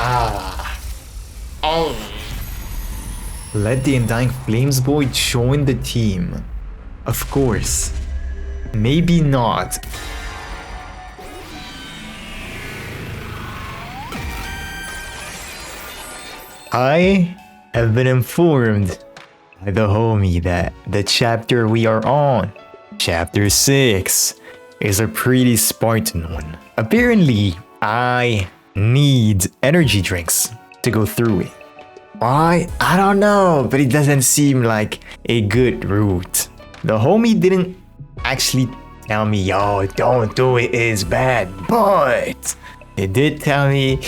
Oh. Let the Undying Flames boy join the team. Of course. Maybe not. I have been informed by the homie that the chapter we are on, chapter 6, is a pretty Spartan one. Apparently, I need energy drinks to go through it. Why? I don't know, but it doesn't seem like a good route. The homie didn't actually tell me, yo, don't do it, it's bad, but it did tell me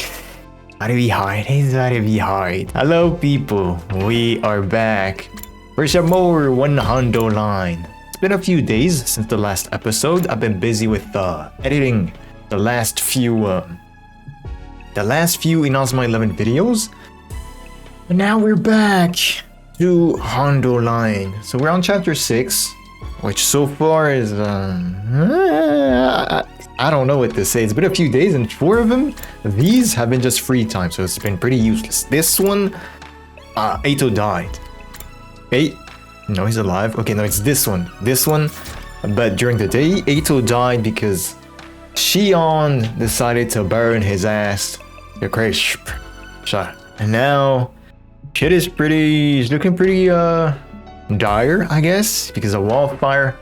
gotta be hard, it's gotta be hard. Hello people, we are back for some more 100line. It's been a few days since the last episode. I've been busy with editing the last few Inazuma 11 videos. And now we're back to hundredline. So we're on chapter 6, which so far is I don't know what to say. It's been a few days and 4 of them, these have been just free time, so it's been pretty useless. This one, Eito died. Hey, no, he's alive. Okay, no, it's this one. This one, but during the day, Eito died because Shion decided to burn his ass. The crash shot. And now shit is looking pretty dire, I guess, because the wildfire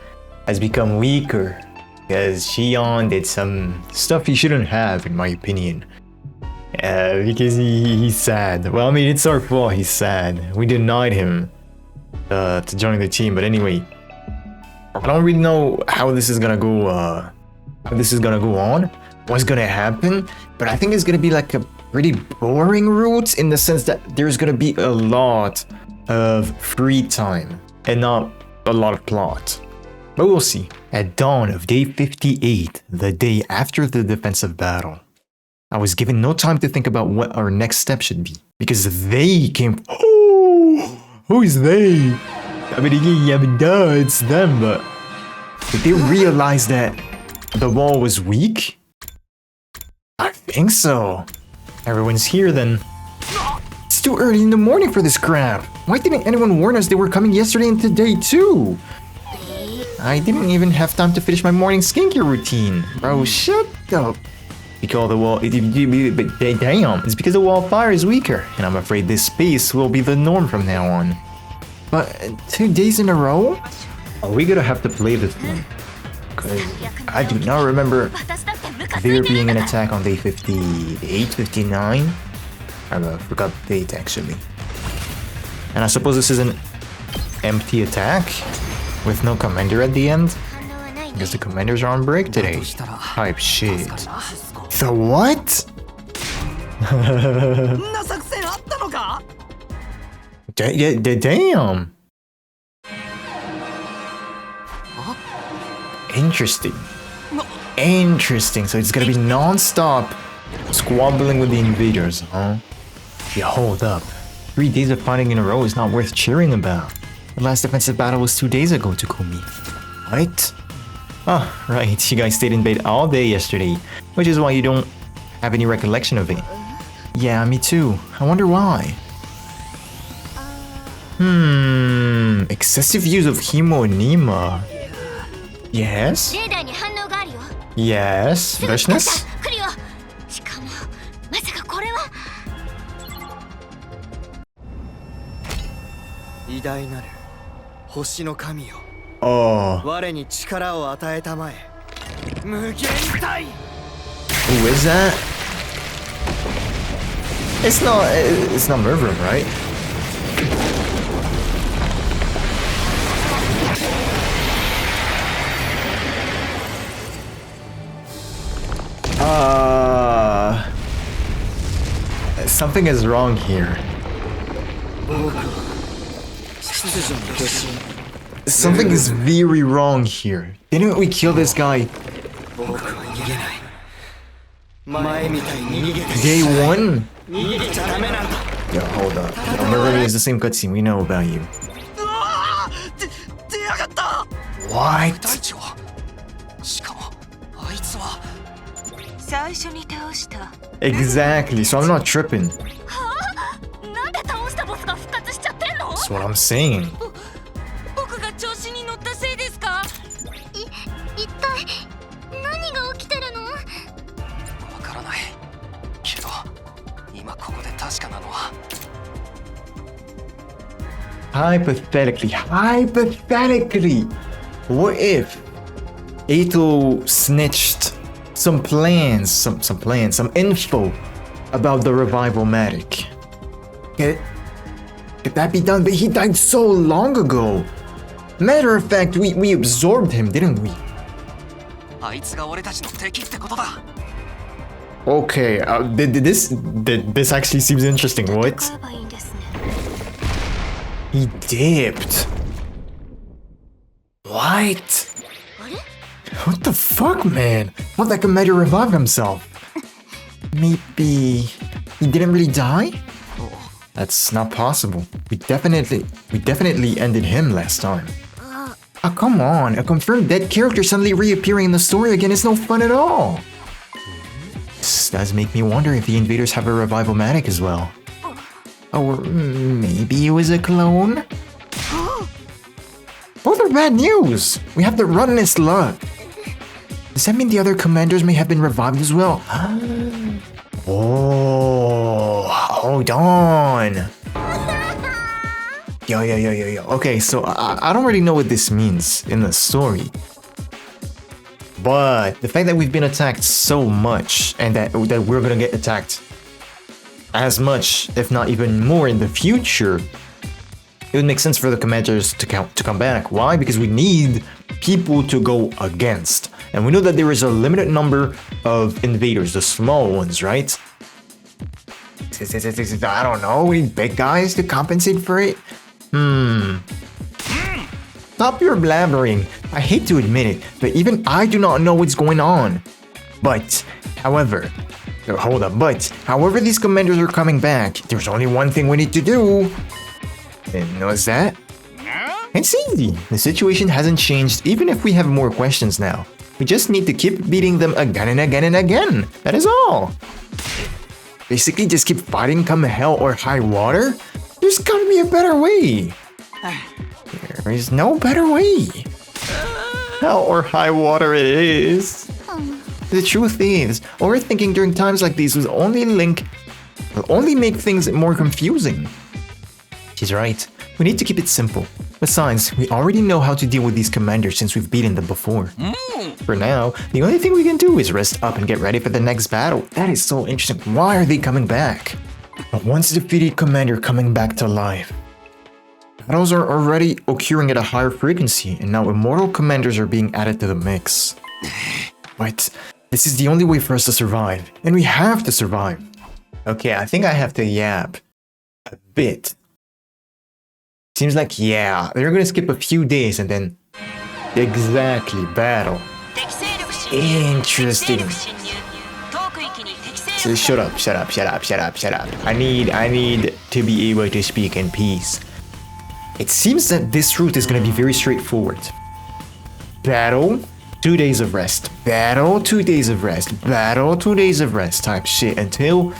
has become weaker. Because Shion did some stuff he shouldn't have, in my opinion. Because he's sad. Well, I mean, it's our fault he's sad. We denied him to join the team, but anyway. I don't really know how this is gonna go, on, what's gonna happen, but I think it's gonna be like a pretty boring route in the sense that there's gonna be a lot of free time and not a lot of plot. But we'll see. At dawn of day 58, the day after the defensive battle, I was given no time to think about what our next step should be, because they came. Oh, who is they? I mean, duh, it's them, but did they realize that the wall was weak? I think so. Everyone's here then. It's too early in the morning for this crap. Why didn't anyone warn us they were coming yesterday and today too? I didn't even have time to finish my morning skincare routine. Bro, shut up. Because the wall, damn, it's because the wildfire is weaker, and I'm afraid this space will be the norm from now on. But 2 days in a row? Are we gonna have to play this one? Cause I do not remember there being an attack on day 58, 59. I forgot the date actually. And I suppose this is an empty attack with no commander at the end. Because the commanders are on break today. Type shit. The what? Damn. Interesting. So it's gonna be non-stop squabbling with the invaders, huh? Yeah, hold up. 3 days of fighting in a row is not worth cheering about. The last defensive battle was 2 days ago, Takumi. Right? Oh, right. You guys stayed in bed all day yesterday, which is why you don't have any recollection of it. Yeah, me too. I wonder why. Excessive use of Himonima. Yes? Yes? Freshness? Oh. Who is that? It's not Mervrim, right? Something is wrong here. Something is very wrong here. Didn't we kill this guy? Day 1? Yeah, hold up. Remember, it's the same cutscene. We know about you. What? Exactly, so I'm not tripping. なんで倒したボスが復活しちゃってんの？ That's what I'm saying. 僕が調子に乗ったせいですか？一体何が起きてるの？わからない。けど今ここで確かなのは。Hypothetically, what if Eito snitched some info about the revival-matic? Could that be done? But he died so long ago. Matter of fact, we absorbed him, didn't we? あいつが俺たちの敵ってことだ。 Okay, this actually seems interesting. What? He dipped. What? What the fuck, man? Thought that could revive himself. Maybe he didn't really die? That's not possible. We definitely ended him last time. Oh, come on. A confirmed dead character suddenly reappearing in the story again is no fun at all. This does make me wonder if the invaders have a revival-matic as well. Or maybe it was a clone? Both are bad news! We have the rottenest luck. Does that mean the other commanders may have been revived as well? Oh, hold on. Yo. Okay, so I don't really know what this means in the story. But the fact that we've been attacked so much and that we're gonna get attacked as much, if not even more in the future, it would make sense for the commanders to come back. Why? Because we need people to go against. And we know that there is a limited number of invaders, the small ones, right? I don't know, we need big guys to compensate for it? Stop your blabbering. I hate to admit it, but even I do not know what's going on. But, however, however these commanders are coming back, there's only one thing we need to do. And what's that? It's easy. The situation hasn't changed even if we have more questions now. We just need to keep beating them again and again and again. That is all. Basically just keep fighting come hell or high water? There's gotta be a better way. There is no better way. Hell or high water it is. The truth is, overthinking during times like these will only make things more confusing. She's right. We need to keep it simple. Besides, we already know how to deal with these commanders since we've beaten them before. For now, the only thing we can do is rest up and get ready for the next battle. That is so interesting. Why are they coming back? A once defeated commander coming back to life. Battles are already occurring at a higher frequency, and now immortal commanders are being added to the mix. But this is the only way for us to survive, and we have to survive. Okay, I think I have to yap a bit. Seems like, yeah, they're gonna skip a few days and then... Exactly, battle. Interesting. So shut up. I need to be able to speak in peace. It seems that this route is gonna be very straightforward. Battle, 2 days of rest. Battle, 2 days of rest. Battle, 2 days of rest type shit until,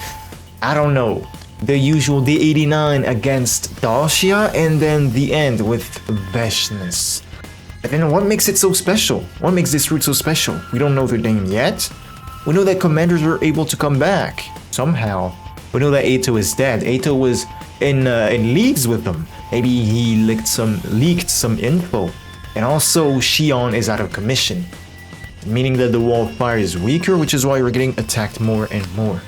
I don't know, the usual day 89 against Dacia, and then the end with Veshness. And then what makes it so special? What makes this route so special? We don't know their name yet. We know that commanders are able to come back somehow. We know that Eito is dead. Eito was in leagues with them. Maybe he leaked some info. And also Shion is out of commission, meaning that the wall of fire is weaker, which is why we're getting attacked more and more.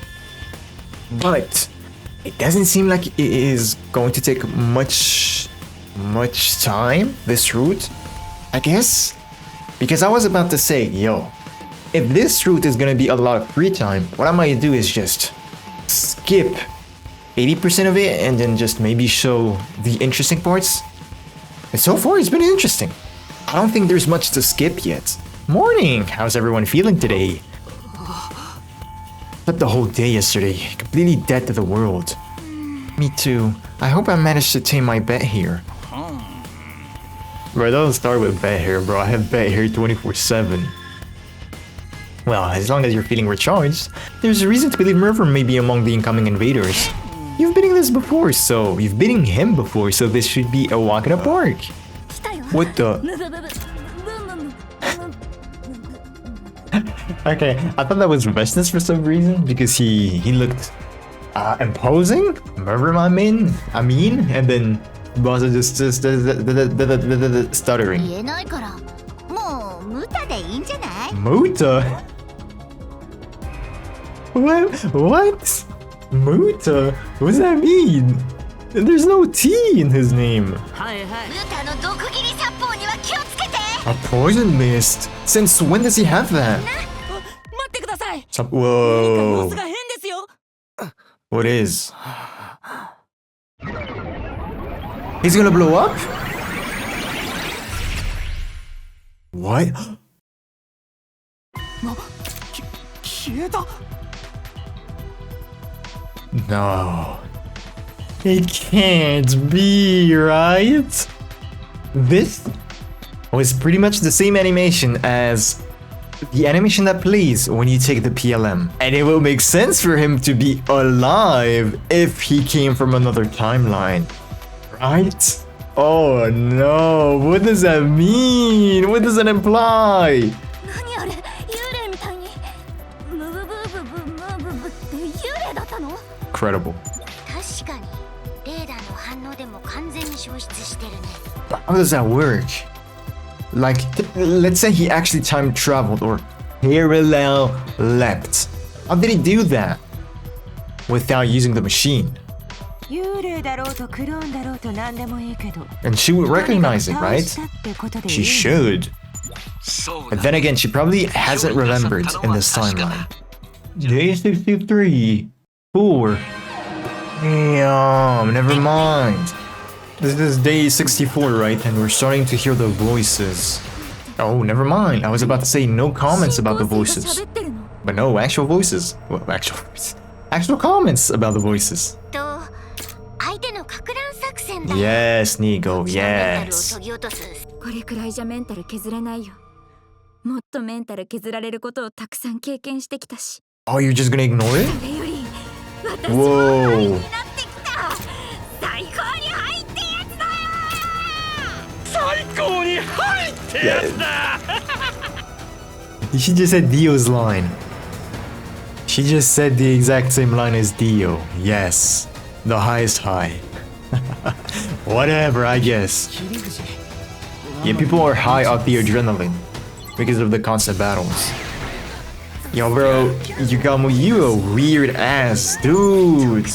But it doesn't seem like it is going to take much time, this route, I guess. Because I was about to say, yo, if this route is gonna be a lot of free time, what I might do is just skip 80% of it and then just maybe show the interesting parts. And so far it's been interesting. I don't think there's much to skip yet. Morning! How's everyone feeling today? Slept the whole day yesterday, completely dead to the world. Me too. I hope I managed to tame my bet here. Bro, don't start with bet here, bro. I have bet here 24/7. Well, as long as you're feeling recharged, there's a reason to believe River may be among the incoming invaders. You've beaten this before, so you've beaten him before, so this should be a walk in the park. What the? Okay, I thought that was business for some reason because he looked imposing. Remember my man? I mean, and then Basa just stuttering. Muta? What? Muta? What does that mean? There's no T in his name. A poison mist? Since when does he have that? Whoa. What is? He's gonna blow up? What? No. It can't be, right? This was pretty much the same animation as the animation that plays when you take the PLM. And it will make sense for him to be alive if he came from another timeline. Right? Oh no, what does that mean? What does that imply? Incredible. But how does that work? Like, let's say he actually time traveled or parallel leapt. How did he do that without using the machine? And she would recognize it, right? She should. But then again, she probably hasn't remembered in this timeline. Day 63. 4. Damn, never mind. This is day 64, right? And we're starting to hear the voices. Oh, never mind. I was about to say no comments about the voices. But no, actual voices. Well, actual comments about the voices. Yes, Nigo, yes. Oh, you're just gonna ignore it? Whoa. Yeah. She just said Dio's line. She just said the exact same line as Dio. Yes. The highest high. Whatever, I guess. Yeah, people are high off the adrenaline because of the constant battles. Yo, bro, Yukamo, you a weird ass dude.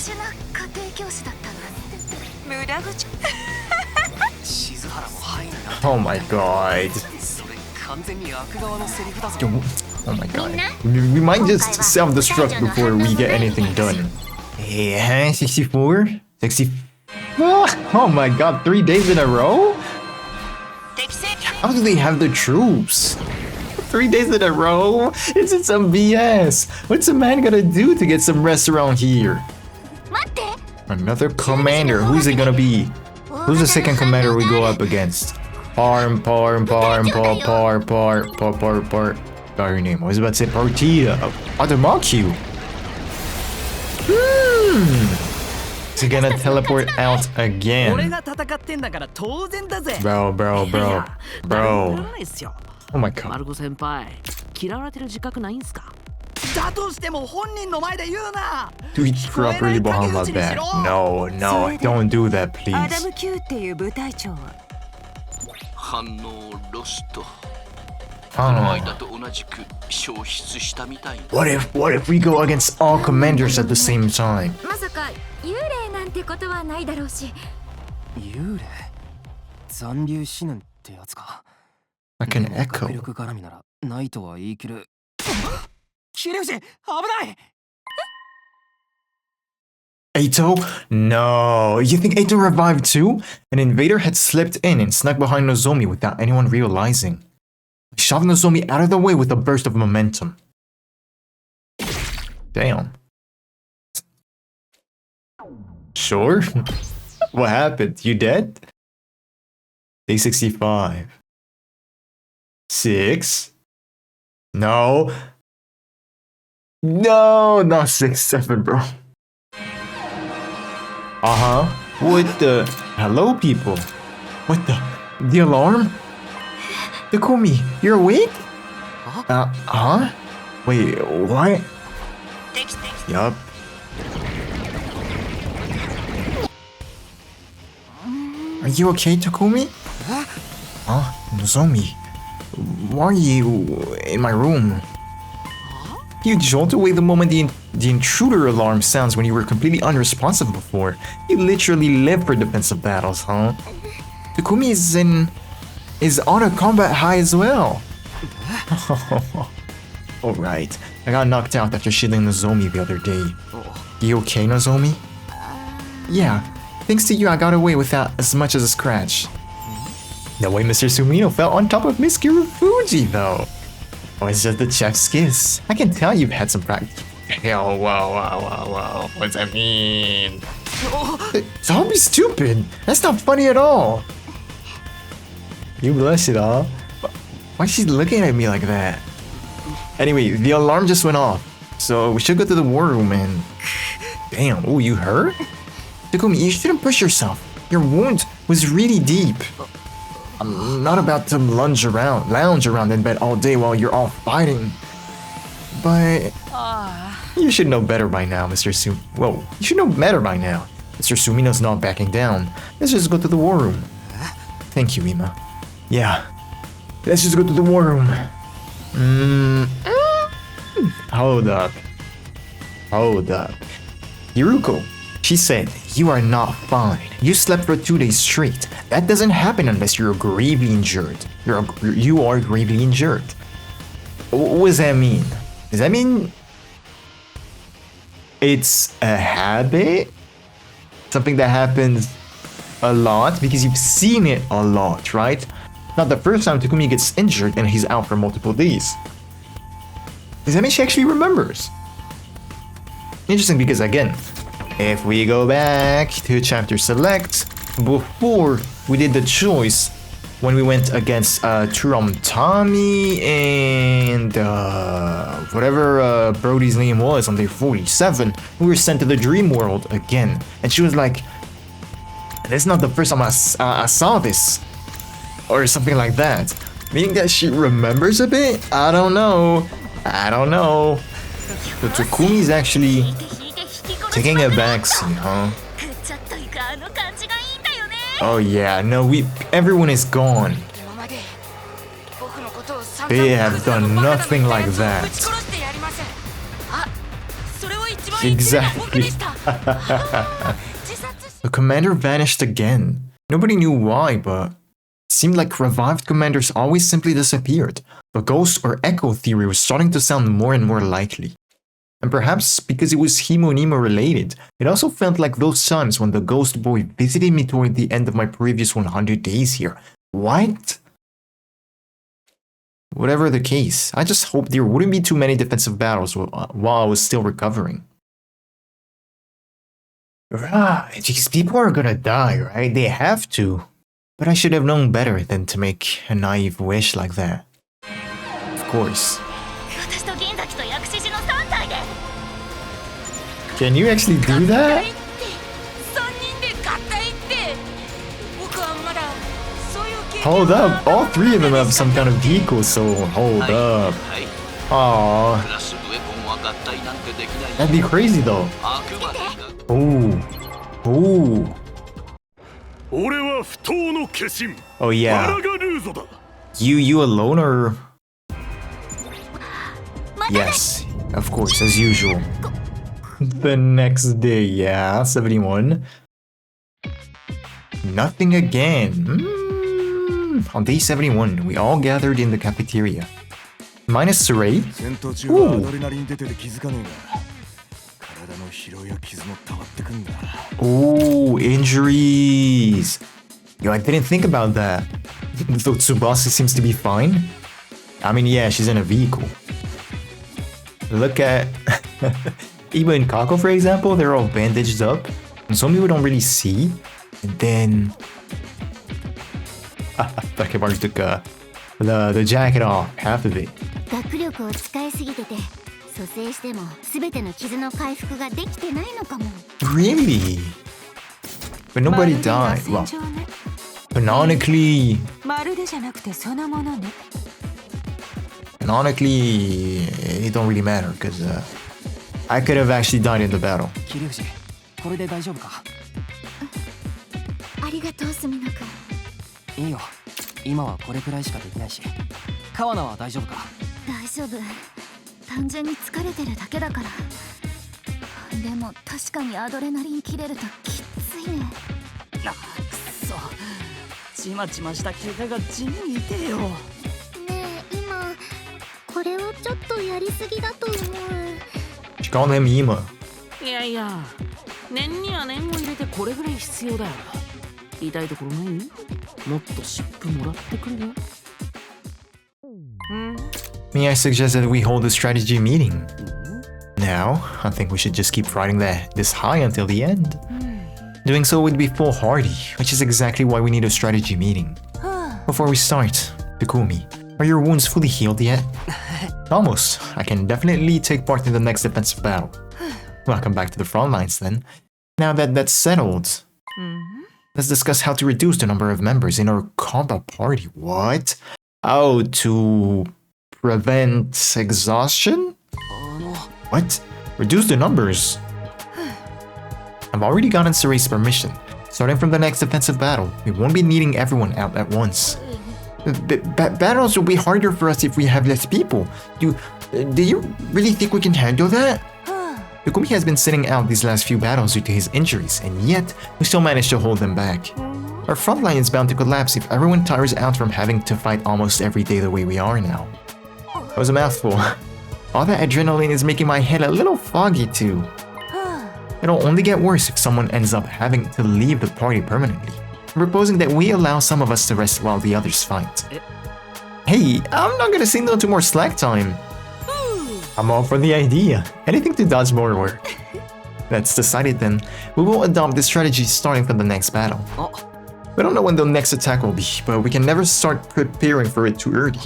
Oh my god. Oh my god. We might just self-destruct before we get anything done. Yeah, 64? 64? Oh my god, 3 days in a row? How do they have the troops? 3 days in a row? It's some BS. What's a man gonna do to get some rest around here? Another commander. Who's it gonna be? Who's the second commander we go up against? Par. Got her name. I was about to say Partida. Adamaku. Is he gonna teleport out again? Bro. Oh my god. Do we properly behind my back? No, don't do that, please. What if we go against all commanders at the same time? Like an echo. Eito? No. You think Eito revived too? An invader had slipped in and snuck behind Nozomi without anyone realizing. He shoved Nozomi out of the way with a burst of momentum. Damn. Sure? What happened? You dead? Day 65. 6? No. No, not 6-7, bro. What the? Hello, people. What the? The alarm? Takumi, you're awake? Wait, what? Yup. Are you okay, Takumi? Nozomi. Why are you in my room? You jolt away the moment the intruder alarm sounds when you were completely unresponsive before. You literally live for defensive battles, huh? Takumi is on a combat high as well. Alright, I got knocked out after shielding Nozomi the other day. You okay, Nozomi? Yeah, thanks to you I got away without as much as a scratch. The way Mr. Sumino fell on top of Miss Kirufuji though. Oh, it's just the chef's kiss. I can tell you've had some practice. Whoa. What's that mean? Don't be stupid. That's not funny at all. You blush it all. Why is she looking at me like that? Anyway, the alarm just went off. So we should go to the war room and... Damn, oh, you hurt? Takumi, you shouldn't push yourself. Your wound was really deep. I'm not about to lounge around in bed all day while you're all fighting. But... You should know better by now, Mr. Whoa, you should know better by now. Mr. Sumino's not backing down. Let's just go to the war room. Thank you, Ima. Yeah. Let's just go to the war room. Hold up. Hiruko, she said, you are not fine. You slept for 2 days straight. That doesn't happen unless you're gravely injured. You are gravely injured. What does that mean? Does that mean it's a habit? Something that happens a lot? Because you've seen it a lot, right? Not the first time Takumi gets injured and he's out for multiple days. Does that mean she actually remembers? Interesting, because again, if we go back to chapter select, before we did the choice, when we went against Turam Tommy and whatever Brody's name was on day 47, we were sent to the dream world again. And she was like, "This is not the first time I saw this," or something like that. Meaning that she remembers a bit? I don't know. But Takumi's actually taking a backseat, huh? Oh yeah, no, everyone is gone. They have done nothing like that. Exactly. The commander vanished again. Nobody knew why, but it seemed like revived commanders always simply disappeared. The ghost or echo theory was starting to sound more and more likely. And perhaps because it was Himonimo related, it also felt like those times when the ghost boy visited me toward the end of my previous 100 days here. What? Whatever the case, I just hope there wouldn't be too many defensive battles while I was still recovering. Right, these people are gonna die, right? They have to. But I should have known better than to make a naive wish like that. Of course. Can you actually do that? Hold up, all three of them have some kind of vehicle, so hold up. Aww. That'd be crazy though. Oh yeah. You alone or? Yes, of course, as usual. The next day, yeah, 71. Nothing again. On day 71, we all gathered in the cafeteria. Minus Saray. Ooh, injuries. Yo, I didn't think about that. Though Tsubasa seems to be fine. I mean, yeah, she's in a vehicle. Look at Iba and Kako, for example, they're all bandaged up. And some people don't really see. And then Takebaru took the jacket off, half of it. 蘇生しても全ての傷の回復ができてないのかも。 Really? But nobody died. Well, canonically, まるでじゃなくてそのものね。 canonically, it don't really matter because I could have actually died in the battle. 桐生これで大丈夫か？ありがとうスミノ君。いいよ。今はこれくらいしかできないし。川名は大丈夫か？大丈夫。単純に疲れてるだけだから。でも確かにアドレナリン切れるときついね。あ、くそ。ちまちました怪我が地味に痛えよ。ねえ今これはちょっとやりすぎだと思う。 She called him Ema. いやいや、念には念を入れてこれぐらい必要だよ。痛いところない？もっと湿布もらってくるよ。May I suggest that we hold a strategy meeting? Now, I think we should just keep riding this high until the end. Doing so would be foolhardy, which is exactly why we need a strategy meeting. Before we start, Takumi, are your wounds fully healed yet? Almost. I can definitely take part in the next defensive battle. Welcome back to the front lines then. Now that that's settled, let's discuss how to reduce the number of members in our combat party. What? Oh, to prevent exhaustion? What? Reduce the numbers? I've already gotten Surai's permission. Starting from the next defensive battle, we won't be needing everyone out at once. Battles will be harder for us if we have less people. Do you really think we can handle that? Takumi has been sitting out these last few battles due to his injuries, and yet we still managed to hold them back. Our front line is bound to collapse if everyone tires out from having to fight almost every day the way we are now. That was a mouthful. All that adrenaline is making my head a little foggy too. It'll only get worse if someone ends up having to leave the party permanently. I'm proposing that we allow some of us to rest while the others fight. Hey, I'm not gonna say no to more slack time. I'm all for the idea. Anything to dodge more work. That's decided then. We will adopt this strategy starting from the next battle. We don't know when the next attack will be, but we can never start preparing for it too early.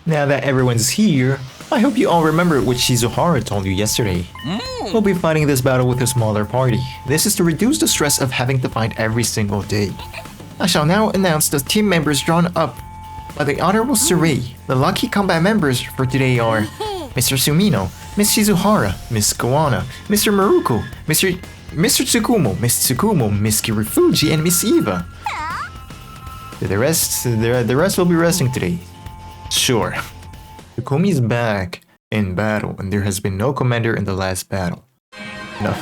Now that everyone's here, I hope you all remember what Shizuhara told you yesterday. We'll be fighting this battle with a smaller party. This is to reduce the stress of having to fight every single day. I shall now announce the team members drawn up by the Honorable Surei. The lucky combat members for today are Mr. Sumino, Miss Shizuhara, Miss Kawana, Mr. Maruko, Mr. Tsukumo, Miss Tsukumo, Miss Kirifuji, and Miss Eva. The rest will be resting today. Sure. Takumi's back in battle, and there has been no commander in the last battle. No,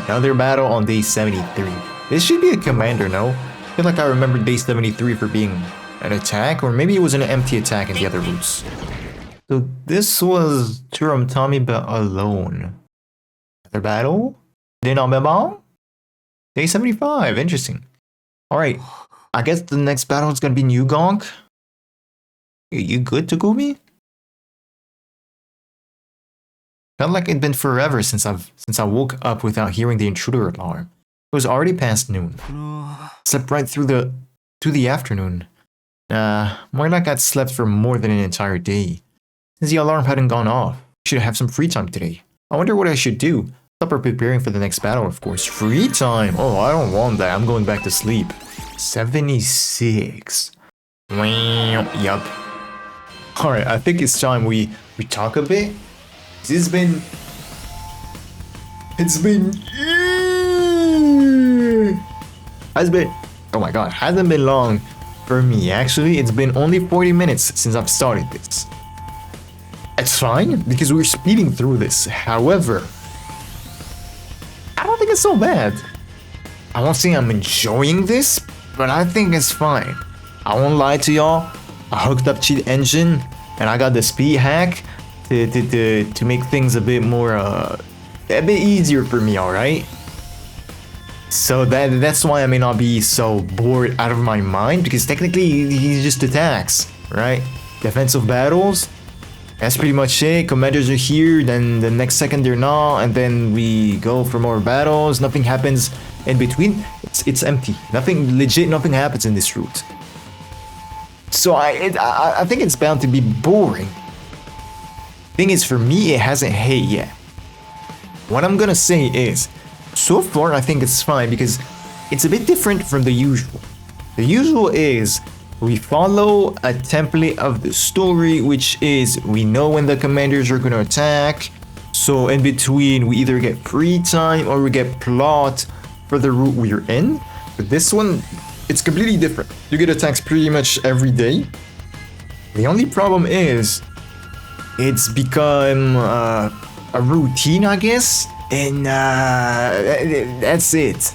another battle on day 73. This should be a commander, no? I feel like I remember day 73 for being an attack, or maybe it was an empty attack in the other routes. So this was Turam Tommy but alone. Another battle? Denamebang? Day 75, interesting. Alright, I guess the next battle is gonna be New Gonk. You good, Takumi? Felt like it'd been forever since I woke up without hearing the intruder alarm. It was already past noon. Slept right through the afternoon. More like I'd slept for more than an entire day. Since the alarm hadn't gone off, I should have some free time today. I wonder what I should do. Stop preparing for the next battle, of course. Free time? Oh, I don't want that. I'm going back to sleep. 76. Yup. Alright, I think it's time we talk a bit. It's been... Oh my god, hasn't been long for me. Actually, it's been only 40 minutes since I've started this. It's fine, because we're speeding through this. However, I don't think it's so bad. I won't say I'm enjoying this, but I think it's fine. I won't lie to y'all. I hooked up Cheat Engine, and I got the speed hack to make things a bit more, a bit easier for me, alright? So that's why I may not be so bored out of my mind, because technically he just attacks, right? Defensive battles, that's pretty much it. Commanders are here, then the next second they're not, and then we go for more battles. Nothing happens in between. It's empty. Nothing happens in this route. So I think it's bound to be boring. Thing is, for me, it hasn't hit yet. What I'm gonna say is, so far I think it's fine because it's a bit different from the usual. The usual is we follow a template of the story, which is we know when the commanders are gonna attack. So in between, we either get free time or we get plot for the route we're in. But this one, it's completely different. You get attacks pretty much every day. The only problem is, it's become a routine, I guess, and that's it.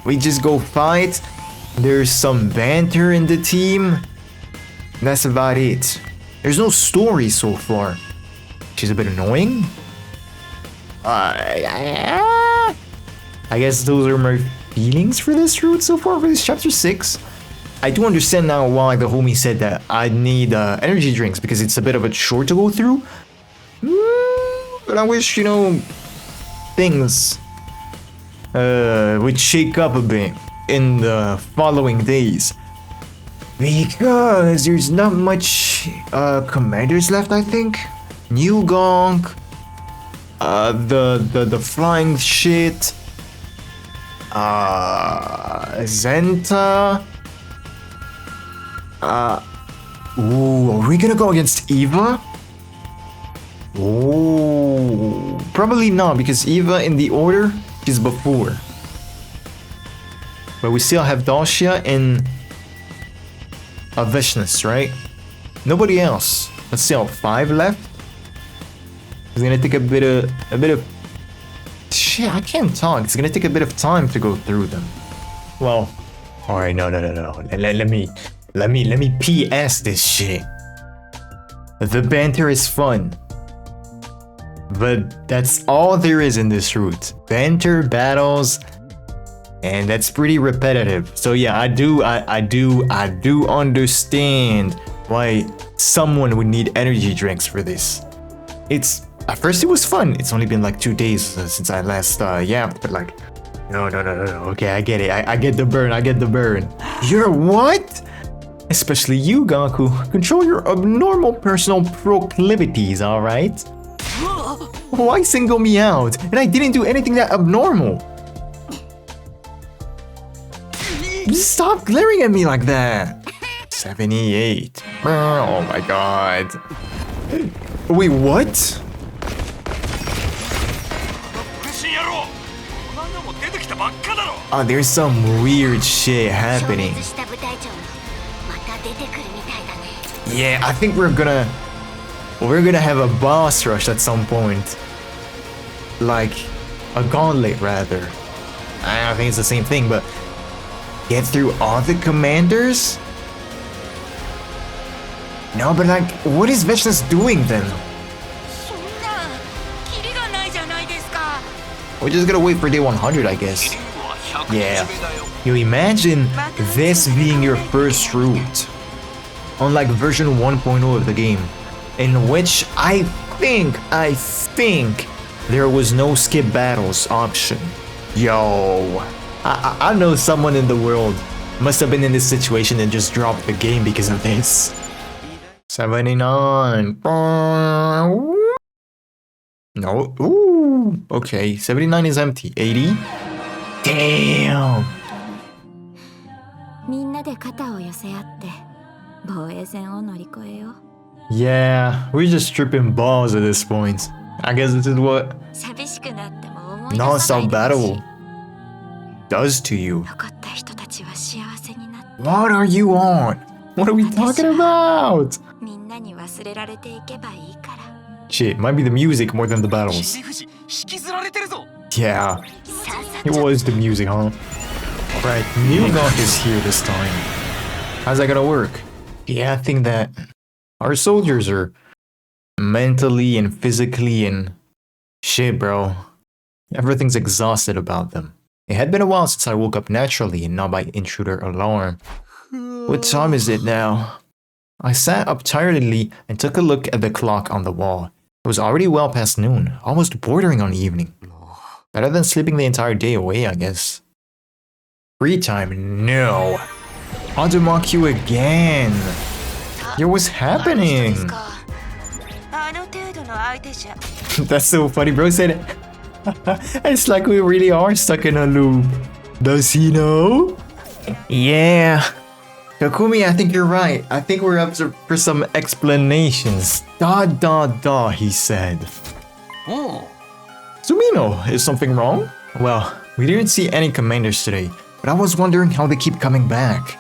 We just go fight. There's some banter in the team. That's about it. There's no story so far, which is a bit annoying. I guess those are my feelings for this route so far for this chapter 6. I do understand now why the homie said that I need energy drinks because it's a bit of a chore to go through. But I wish, you know, things would shake up a bit in the following days. Because there's not much commanders left, I think. New Gong, the flying shit, Zenta. Ooh, are we gonna go against Eva? Oh, probably not because Eva in the order is before. But we still have Dacia and Vishnus, right? Nobody else. Let's see, 5 left. It's gonna take a bit of shit. I can't talk. It's gonna take a bit of time to go through them. Well, all right, no. Let me PS this shit. The banter is fun. But that's all there is in this route. Banter, battles, and that's pretty repetitive. So yeah, I do understand why someone would need energy drinks for this. It's at first it was fun. It's only been like 2 days since I last yapped, but like no. Okay, I get it. I get the burn. You're what? Especially you, Gaku. Control your abnormal personal proclivities, alright? Why single me out? And I didn't do anything that abnormal. Stop glaring at me like that. 78. Oh my god. Wait, what? Oh, there's some weird shit happening. Yeah, I think we're gonna have a boss rush at some point. Like a gauntlet rather. I don't think it's the same thing, but get through all the commanders? No, but like, what is Vishnus doing then? We're just gonna wait for day 100, I guess. Yeah. You imagine this being your first route. Unlike version 1.0 of the game, in which I think there was no skip battles option. Yo, I know someone in the world must have been in this situation and just dropped the game because of this. 79. No. Ooh. Okay. 79 is empty. 80. Damn. Yeah, we're just tripping balls at this point. I guess this is what non-stop battle does to you. What are you on? What are we talking about? Shit, might be the music more than the battles. Yeah, it was the music, huh? Right, New Gaunt is here this time. How's that gonna work? Yeah, I think that our soldiers are mentally and physically and shit, bro. Everything's exhausted about them. It had been a while since I woke up naturally and not by intruder alarm. What time is it now? I sat up tiredly and took a look at the clock on the wall. It was already well past noon, almost bordering on evening. Better than sleeping the entire day away, I guess. Free time? No. I'll mock you again. Yo, what's happening? 相手じゃ That's so funny, bro said it. It's like we really are stuck in a loop. Does he know? Yeah. Takumi, I think you're right. I think we're up for some explanations. He said. Oh. Sumino, is something wrong? Well, we didn't see any commanders today, but I was wondering how they keep coming back.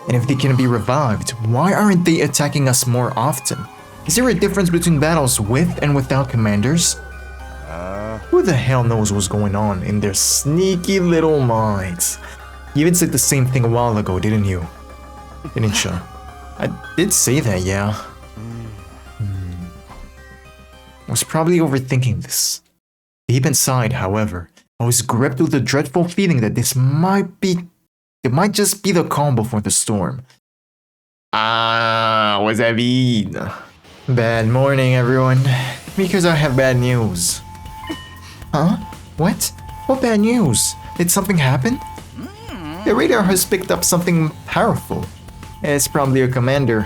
And if they can be revived, why aren't they attacking us more often? Is there a difference between battles with and without commanders? Who the hell knows what's going on in their sneaky little minds? You even said the same thing a while ago, didn't you? Didn't you? I did say that, yeah. I was probably overthinking this. Deep inside, however, I was gripped with a dreadful feeling that it might just be the calm before the storm. What's that mean? Bad morning, everyone. Because I have bad news. Huh? What? What bad news? Did something happen? The radar has picked up something powerful. It's probably a commander.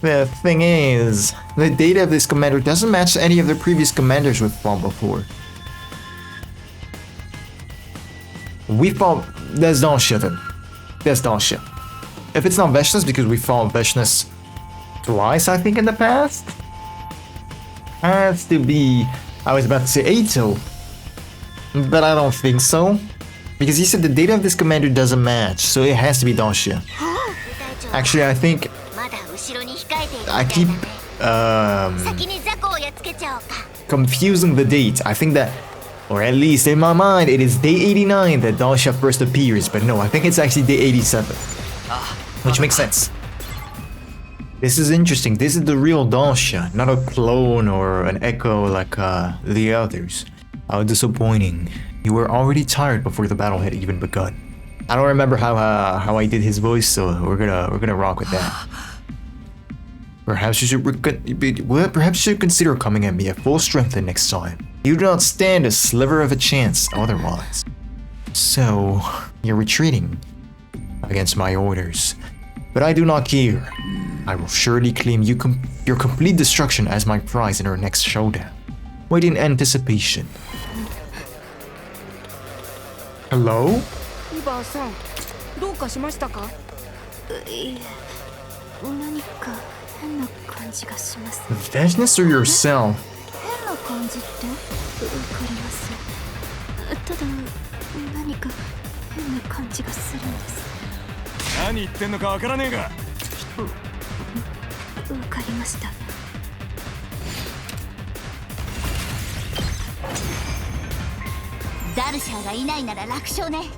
The thing is, the data of this commander doesn't match any of the previous commanders we've fought before. We fought... That's Dansha then. That's Dansha. If it's not Veshnas, because we fought Veshnas twice, I think, in the past? Has to be... I was about to say Eito. But I don't think so. Because he said the data of this commander doesn't match, so it has to be Dansha. Actually, I think... I keep... confusing the date. I think that... Or at least in my mind, it is day 89 that Dansha first appears, but no, I think it's actually day 87. Which makes sense. This is interesting. This is the real Dansha, not a clone or an echo like the others. How disappointing. You were already tired before the battle had even begun. I don't remember how I did his voice, so we're gonna rock with that. Perhaps you should consider coming at me at full strength the next time. You do not stand a sliver of a chance otherwise. So, you're retreating against my orders. But I do not care. I will surely claim your complete destruction as my prize in our next showdown. Wait in anticipation. Hello? イバーさん、どうかしましたか？いえ、何か変な感じがします。 Veshnas or yourself? 変な感じってわかります。ただ何か変な感じがするんです。何言ってんのかわからねえが。わかりました。ダルシャーがいないなら楽勝ね。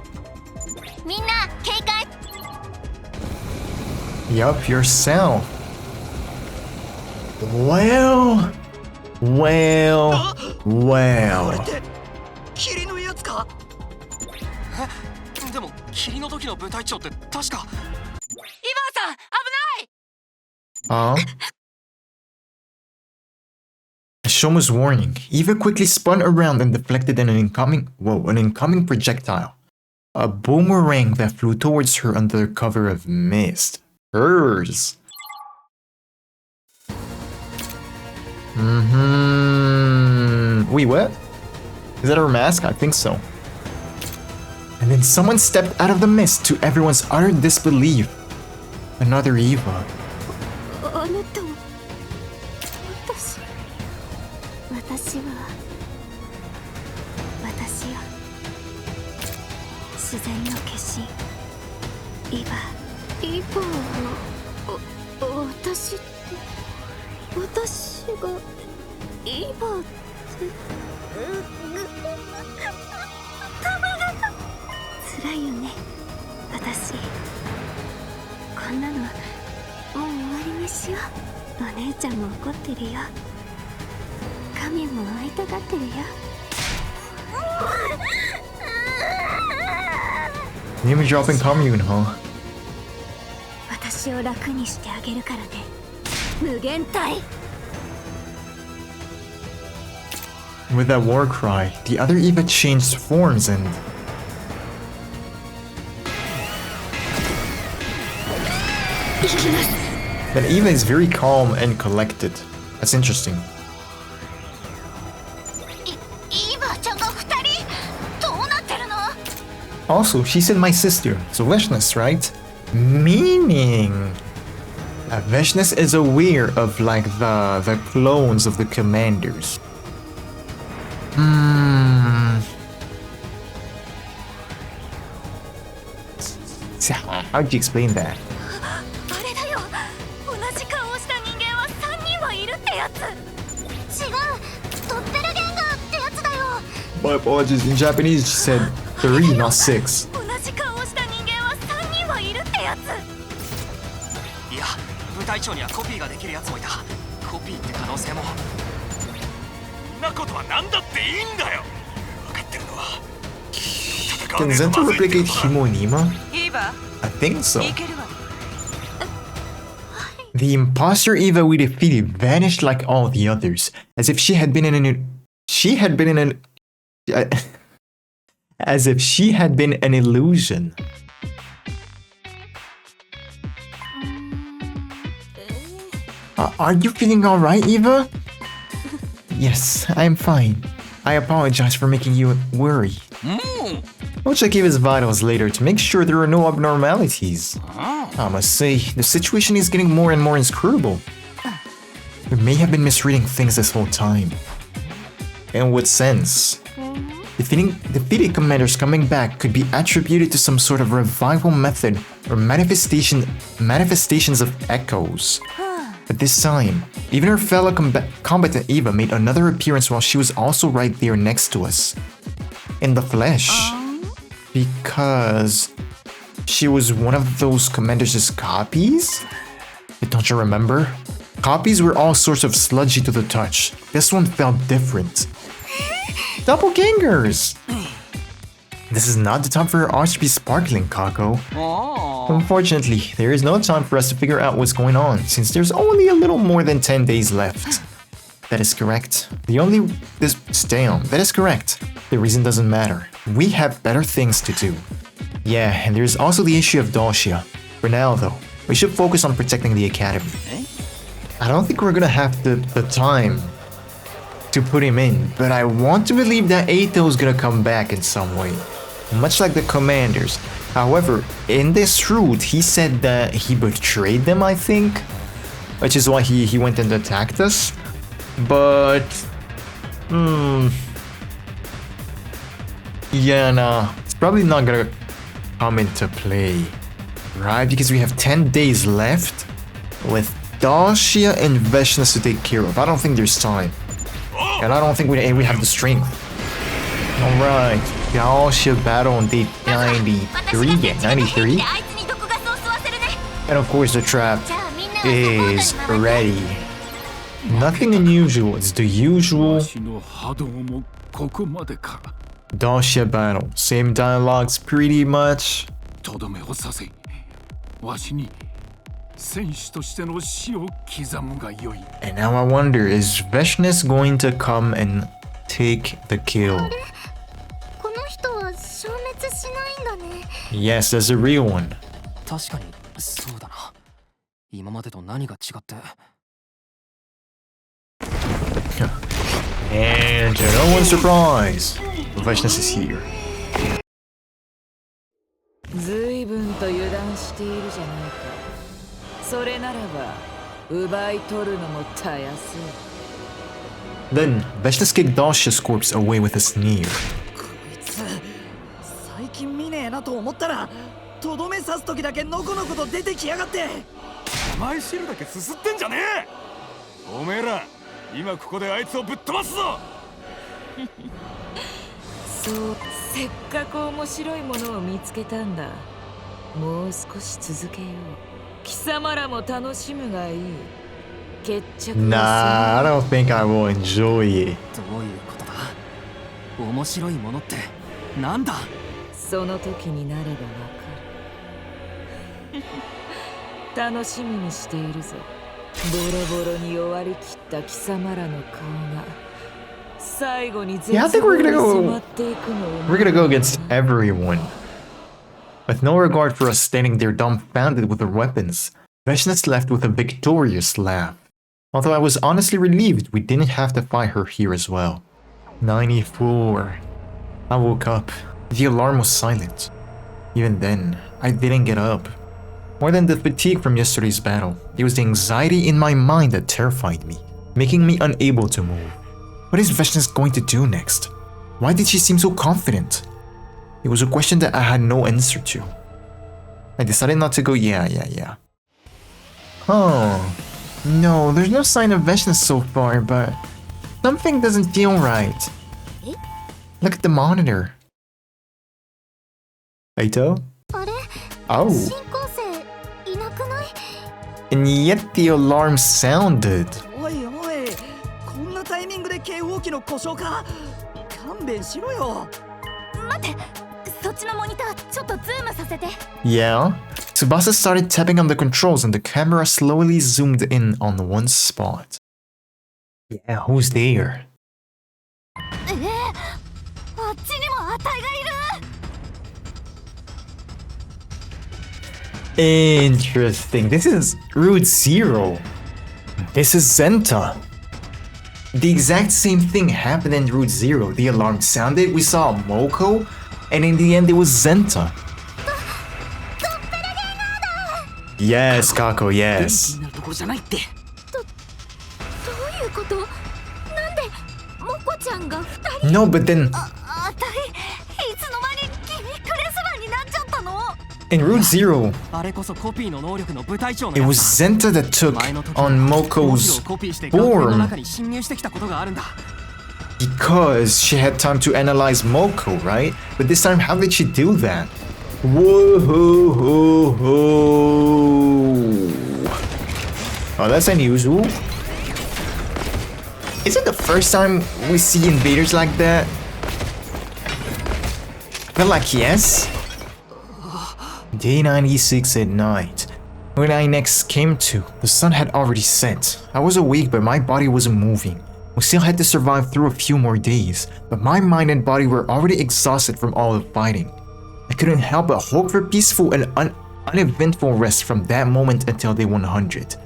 みんな警戒。Yup, yourself. Well. 霧のやつか？でも霧の時の部隊長って確か。イバーさん、危ない。Shoma's warning. Eva quickly spun around and deflected an incoming projectile. A boomerang that flew towards her under cover of mist. Hers. Wait, what? Is that her mask? I think so. And then someone stepped out of the mist to everyone's utter disbelief. Another Eva. あなたは私よ。自然の化身イバを私って私がイバって辛いよね私。こんなのもう終わりにしよう。お姉ちゃんも怒ってるよ。神も会いたがってるよ。Name dropping commune, huh? 私を楽にしてあげるからね。無限体。With that war cry, the other Eva changed forms and... That Eva is very calm and collected. That's interesting. ちゃんが2人どうなってるの？ Also, she said my sister, so Veshness, right? Meaning... Veshness is aware of, like, the clones of the commanders. How'd you explain that? あれだよ、同じ顔をした人間は3人はいるってやつ。違う、ドッペルゲンガーってやつだよ。 My apologies, in Japanese she said 3, not 6. 同じ顔をした人間は3人はいるってやつ。いや、部隊長にはコピーができるやつもいた。コピーって可能性も。そんなことは何だっていいんだよ。分かってるのは。Can Zento replicate Himonima? Eva, I think so. いけるわ。 The imposter Eva we defeated vanished like all the others, as if she had been as if she had been an illusion. Are you feeling alright, Eva? Yes, I'm fine. I apologize for making you worry. I'll check Eva's vitals later to make sure there are no abnormalities. I must say, the situation is getting more and more inscrutable. We may have been misreading things this whole time. In what sense? Defeated commanders coming back could be attributed to some sort of revival method or manifestations of echoes. But this time, even her fellow combatant Eva made another appearance while she was also right there next to us. In the flesh. Because she was one of those commanders' copies? Don't you remember? Copies were all sorts of sludgy to the touch. This one felt different. Doppelgangers! This is not the time for your arts to be sparkling, Kako. Unfortunately, there is no time for us to figure out what's going on, since there's only a little more than 10 days left. That is correct. That is correct. The reason doesn't matter. We have better things to do. Yeah, and there's also the issue of Dalshia. For now, though, we should focus on protecting the academy. I don't think we're gonna have the time to put him in, but I want to believe that Eito's gonna come back in some way. Much like the commanders. However, in this route, he said that he betrayed them, I think? Which is why he went and attacked us. But... yeah, nah. It's probably not gonna come into play. Right? Because we have 10 days left with Dalshia and Veshness to take care of. I don't think there's time. And I don't think we have the strength. Alright. Dalshia battle on day 93. Yeah, 93. And of course the trap is ready. Nothing unusual. It's the usual Dalshia battle. Same dialogues pretty much. And now I wonder, is Veshness going to come and take the kill? Yes, that's a real one. 確かにそうだな。今までと何が違って。And to no one's surprise, Veshness is here. 随分と油断しているじゃないか。それならば奪い取るのもたやすい。 Then, Veshness kicked Dalshia's corpse away with a sneer. こいつ最近見ねえなと思ったらとどめ刺す時だけのこのこと出てきやがって。前汁だけすすってんじゃねえ。おめえら今ここであいつをぶっ飛ばすぞ。そう、せっかく面白いものを見つけたんだ。もう少し続けよう。貴様らも楽しむがいい。決着 Nah, I don't think I will enjoy it. どういうことだ。面白いものってなんだ。その時になればわかる。楽しみにしているぞ。ボロボロに弱りきった貴様らの顔が最後に絶望に染まっていくのを。 We're gonna go against everyone. With no regard for us standing there dumbfounded with their weapons, Veshness left with a victorious laugh. Although I was honestly relieved we didn't have to fight her here as well. 94. I woke up. The alarm was silent. Even then, I didn't get up. More than the fatigue from yesterday's battle, it was the anxiety in my mind that terrified me, making me unable to move. What is Veshnes going to do next? Why did she seem so confident? It was a question that I had no answer to. I decided not to go yeah. Oh, no, there's no sign of Veshnes so far, but something doesn't feel right. Look at the monitor. Aito? Oh. And yet the alarm sounded. おいおい、こんなタイミングで警報器の故障か。勘弁しろよ。待って、そっちのモニターちょっとズームさせて。Yeah. Tsubasa started tapping on the controls and the camera slowly zoomed in on one spot. Yeah, who's there? あっちにもあたいがいる。Interesting. This is Route Zero. This is Zenta. The exact same thing happened in Route Zero. The alarm sounded, we saw Moko, and in the end it was Zenta. Yes, Kako, yes. 元気になるところじゃないって。どういうこと？なんでモコちゃんが2人？ No, but then あたいいつの間にギミックレスラーになっちゃったの？ in Route Zero, あれこそコピーの能力の部隊長の it や was つ Zenta that took 前の時 on 文字 Moko's をコピーして学園の form 中に侵入してきたことがあるんだ because she had time to analyze Moko, right? But this time, how did she do that? Whoa! Oh, that's unusual. Is it the first time we see invaders like that? I feel like yes. Day 96 at night. When I next came to, the sun had already set. I was awake, but my body wasn't moving. We still had to survive through a few more days, but my mind and body were already exhausted from all the fighting. I couldn't help but hope for peaceful and uneventful rest from that moment until day 100.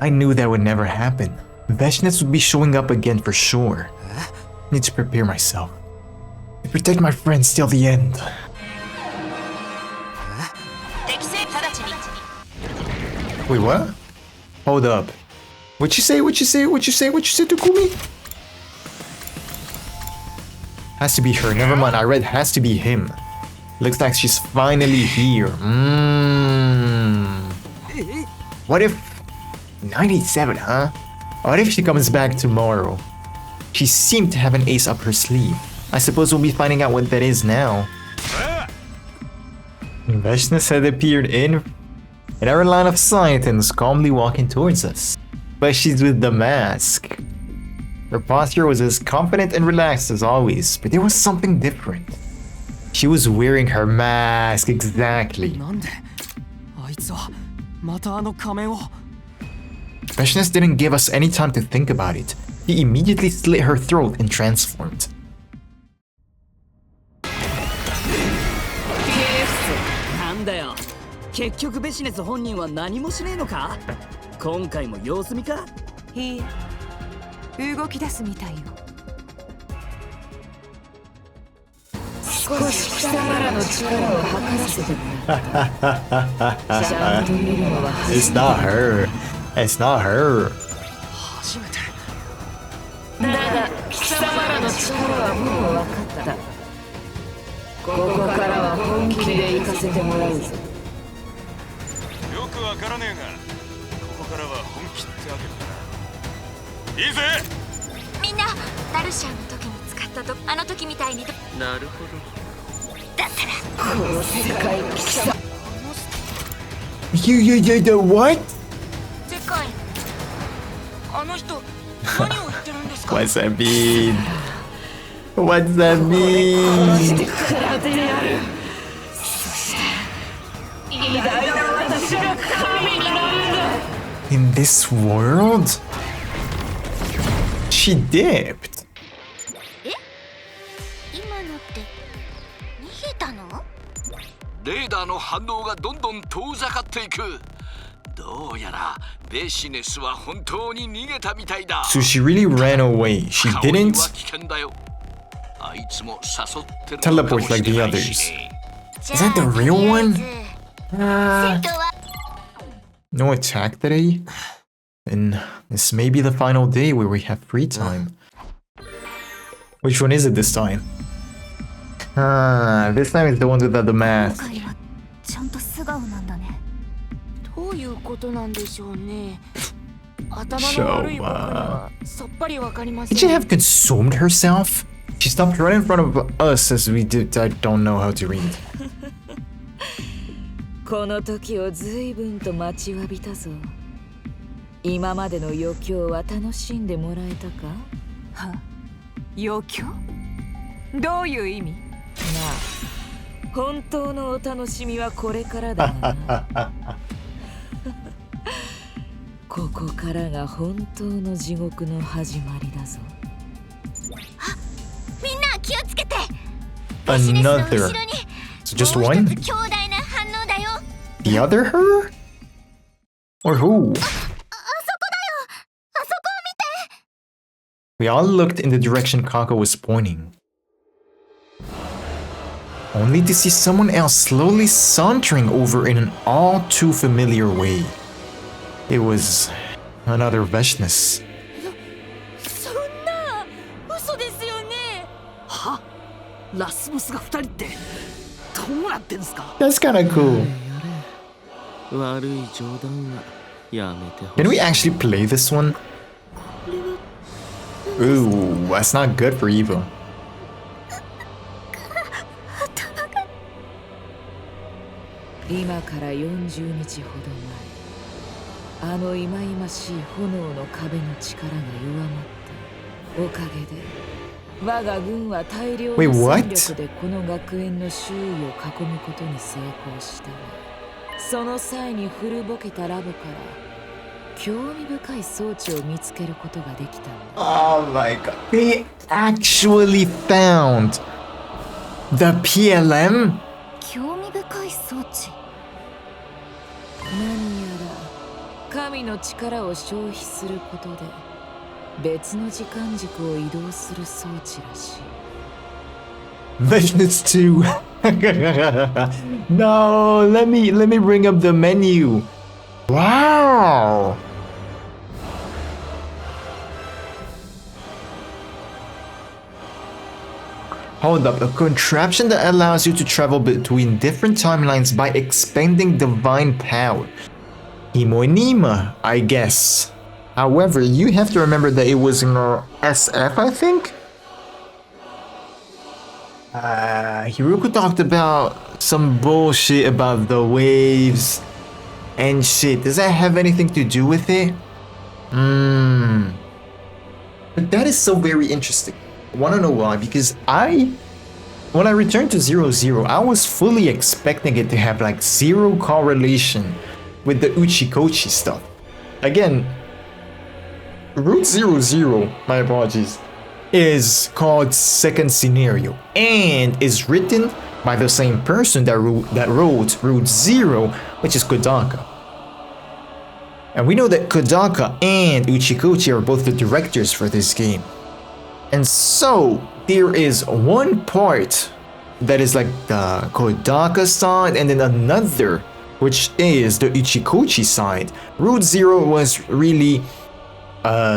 I knew that would never happen. Veshnes would be showing up again for sure. I need to prepare myself. To protect my friends till the end. Wait, what? Hold up. What you say, Takumi? Has to be her. Never mind, I read has to be him. Looks like she's finally here. What if... 97, huh? What if she comes back tomorrow? She seemed to have an ace up her sleeve. I suppose we'll be finding out what that is now. Veshnes had appeared in our line of sight and was calmly walking towards us. But she's with the mask. Her posture was as confident and relaxed as always, but there was something different. She was wearing her mask, exactly. なんであいつはまたあの仮面を Veshnes didn't give us any time to think about it. He immediately slit her throat and transformed. なんだよ。結局ベシネス本人は何もしねえのか？今回も様子見か？いいえ、動き出すみたいよ。少し貴様らの力を測らせてもらった。ちゃんと見るのは It's not her. It's not her. 初めてだが貴様らの力はもう分かった。ここからは本気で行かせてもらうぞ。よくわからねえが、ここからは本気ってわけだな。いいぜ。みんなダルシアの時に使ったとあの時みたいに。なるほど。だったらこの世界貴様。You, what? でかいあの人何を言ってるんですか What's that mean? What's that mean? してからでやる。そして偉大な私が神になるんだ。In this world? She dipped. 今のって逃げたの？レーダーの反応がどんどん遠ざかっていく。どうやらベシネスは本当に逃げたみたいだ。 So she really ran away. She 顔に didn't. は危険だよ。teleports like the others. Is that the real one? No attack today? And this may be the final day where we have free time. Which one is it this time? This time it's the one without the mask. ちゃんと素顔なんだね。どういうことなんでしょうね。頭の悪い僕にはさっぱりわかりません。 Did she have consumed herself? She stopped right in front of us as we did. I don't know how to read. この時を随分と待ちわびたぞ。今までの余興は楽しんでもらえたか？は？余興？どういう意味？なあ、本当のお楽しみはこれからだな。ここからが本当の地獄の始まりだぞ。あ、みんな気をつけて。 Another. So just one? The other her? Or who? We all looked in the direction Kako was pointing, only to see someone else slowly sauntering over in an all too familiar way. It was another Veshness. そんな嘘ですよね。は？ラスボスが2人ってどうなってんすか？ That's kinda cool. 悪い冗談はやめてほしい。 Can we actually play this one? Ooh, that's not good for Eva. 今から40日ほど前、あの忌々しい炎の壁の力が弱まったおかげで、我が軍は大量の戦力でこの学園の周囲を囲むことに成功したが、その際に古ぼけたラボから興味深い装置を見つけることができたんだ。 Oh my god. They actually found the PLM? 興味深い装置。何やら神の力を消費することで別の時間軸を移動する装置らしい。 Veshness 2. No, let me bring up the menu. Wow. Hold up, a contraption that allows you to travel between different timelines by expending divine power. Himoinima, I guess. However, you have to remember that it was in SF, I think? Hiruko talked about some bullshit about the waves and shit. Does that have anything to do with it? But that is so very interesting. Wanna know why? Because when I returned to 00, I was fully expecting it to have like zero correlation with the Uchikoshi stuff. Again, Route 00, my apologies, is called Second Scenario and is written by the same person that wrote Route 0, which is Kodaka. And we know that Kodaka and Uchikoshi are both the directors for this game. And so, there is one part that is like the Kodaka side and then another which is the Uchikoshi side. Route 0 was really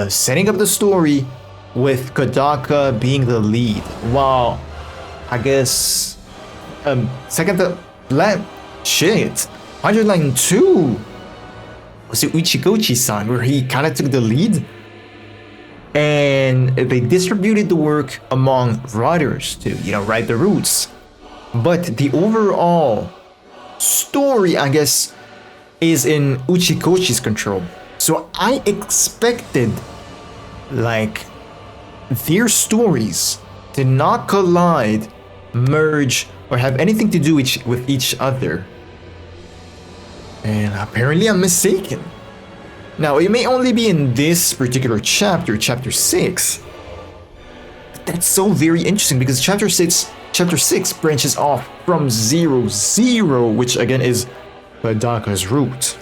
setting up the story with Kodaka being the lead, while I guess hundredline 2 was the Uchikoshi side where he kind of took the lead. And they distributed the work among writers to, write the routes. But the overall story, I guess, is in Uchikoshi's control. So I expected, like, their stories to not collide, merge, or have anything to do with each other. And apparently I'm mistaken. Now, it may only be in this particular chapter, chapter 6. But that's so very interesting because chapter 6 branches off from 00, which again is Kodaka's route.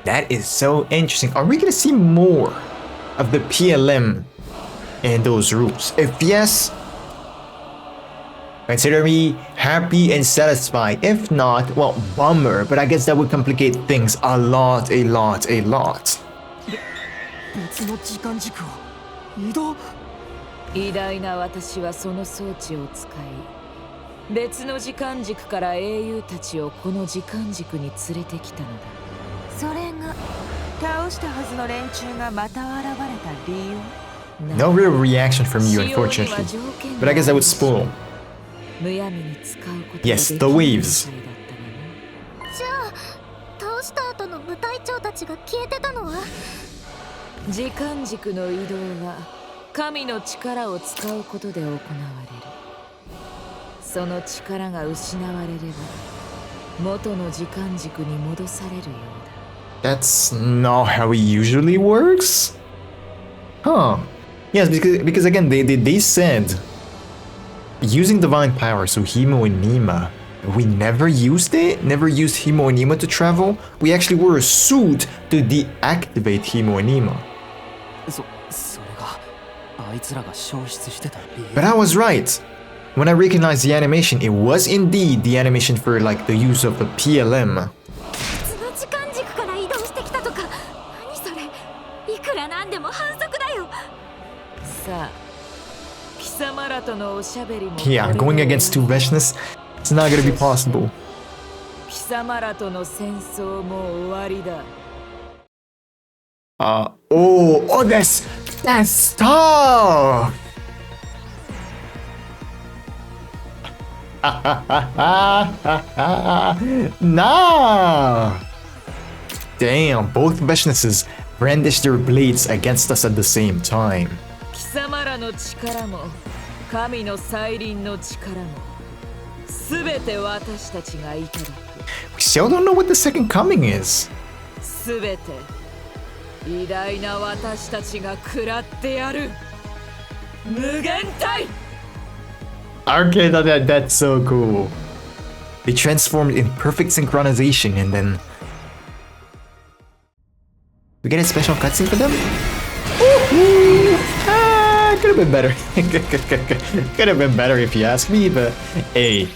That is so interesting. Are we gonna see more of the PLM and those routes? If yes, Consider me happy and satisfied. If not, well, bummer. But I guess that would complicate things a lot. 別の時間軸を移動。偉大な私はその装置を使い、別の時間軸から英雄たちをこの時間軸に連れてきたのだ。それが倒したはずの連中がまた現れた理由。 No real reaction from you, unfortunately. But I guess I would spoil. むやみに使うことが Yes, the waves. じゃあ倒した後の部隊長たちが消えてたのは？時間軸の移動は神の力を使うことで行われる。その力が失われれば元の時間軸に戻されるようだ。 That's not how it usually works? Huh. Yes, because again, they said using divine power, so Himo and Nima, we never used it, never used Himo and Nima to travel. We actually wore a suit to deactivate Himo and Nima. それがあいつらが消失してた理由。 But I was right. When I recognized the animation, it was indeed the animation for like the use of the PLM. 別の時間軸から移動してきたとか。何それ？いくらなんでも反則だよ。さあ、貴様らとのおしゃべりも Yeah, going against two Veshness, it's not gonna be possible. 貴様らとの戦争も終わりだ。Oh, that's tough. Nah. Damn, both Veshnesses brandished their blades against us at the same time. 貴様らの力も神の再臨の力もすべて私たちがいただく。 We still don't know what the second coming is. すべて偉大な私たちが食らってやる。無限体。 Okay, that's so cool. They transformed in perfect synchronization and then... We get a special cutscene for them? Could have been better. Could have been better if you ask me, but hey.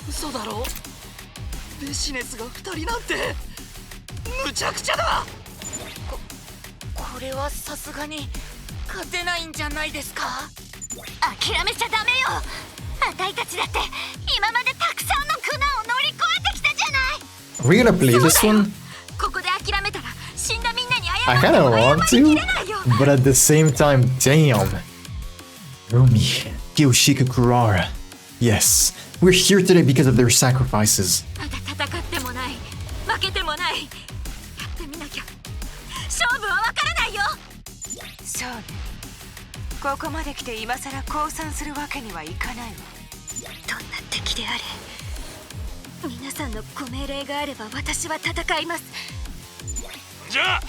嘘だろ？ベシネスが2人なんてむちゃくちゃだ。これはさすがに勝てないんじゃないですか？諦めちゃダメよ。あたいたちだって今までたくさんの苦難を乗り越えてきたじゃない。 Are we gonna play this one? ここで諦めたら死んだみんなに I 謝って kinda も want 謝り to, きれないよ。 but at the same time, damn. Rumi, Kyoshika Kurara. Yes, we're here today because of their sacrifices. まだ戦ってもない、負けてもない。やってみなきゃ勝負は分からないよ。そうね。ここまで来て今さら降参するわけにはいかないわ。どんな敵であれ、皆さんのご命令があれば私は戦います。じゃあ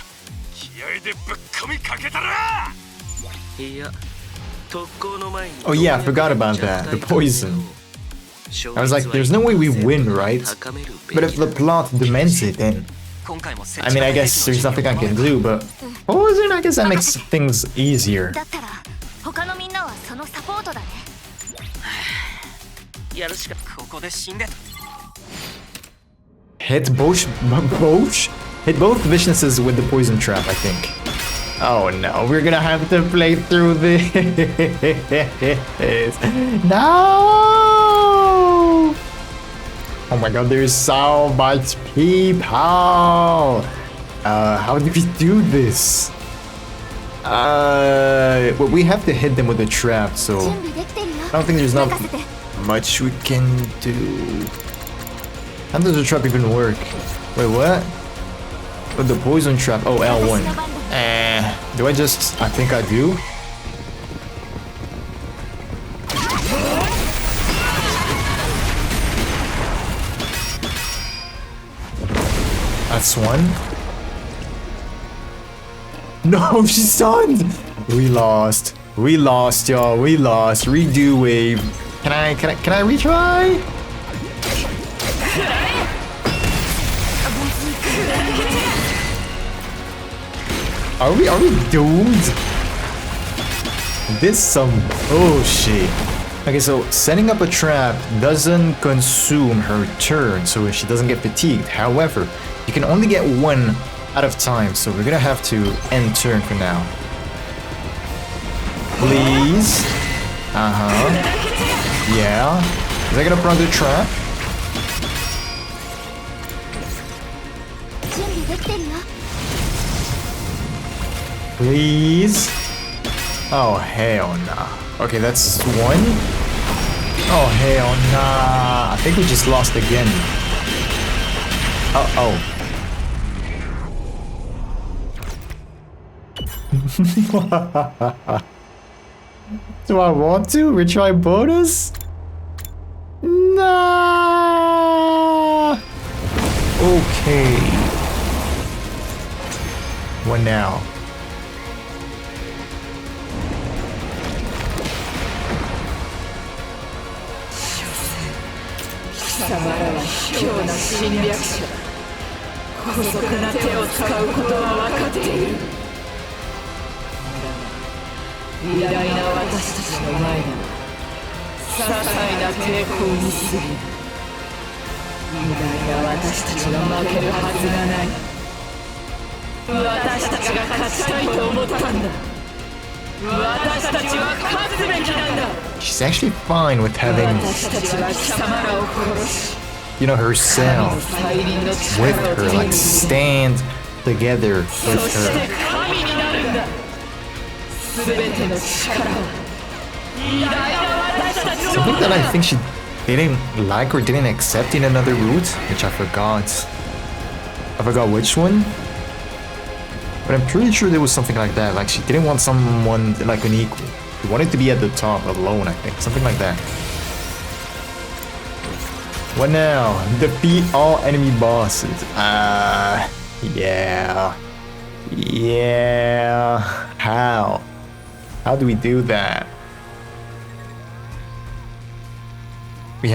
気合でぶっ込みかけたら。いや、特攻の前に。 Oh yeah, I forgot about that. The poison. I was like, there's no way we win, right? But if the plot demands it, then... I mean, I guess there's nothing I can do, but... Poison, I guess that makes things easier. だったら他のみんなはそのサポートだね。やるしかここで死んで。 Hit both Vishnesses with the poison trap, I think. Oh no, we're gonna have to play through this. No! Oh my god, there's so much people. How do we do this? Well, we have to hit them with a trap, so I don't think there's not much we can do. How does the trap even work? Wait, what? With the poison trap? Oh, L1. Do I just... I think I do. That's one. No, she's stunned! We lost. We lost, y'all. We lost. Redo wave. Can I retry? Are we doomed? This some bullshit. Okay, so setting up a trap doesn't consume her turn, so she doesn't get fatigued. However, you can only get one at a time, so we're gonna have to end turn for now. Please. Yeah. Is that gonna prod the trap? Please. Oh, hell nah. Okay, that's one. Oh, hell nah. I think we just lost again. Uh-oh. Do I want to? Retry bonus? Nah. Okay. What now? She's actually fine with having, you know, herself with her, like stand together with her. Something that I think she didn't like or didn't accept in another route, which I forgot. I forgot which one. But I'm pretty sure there was something like that. Like she didn't want someone like an equal. She wanted to be at the top alone, I think. Something like that. What now? Defeat all enemy bosses. Yeah. Yeah. How? How do we do that? We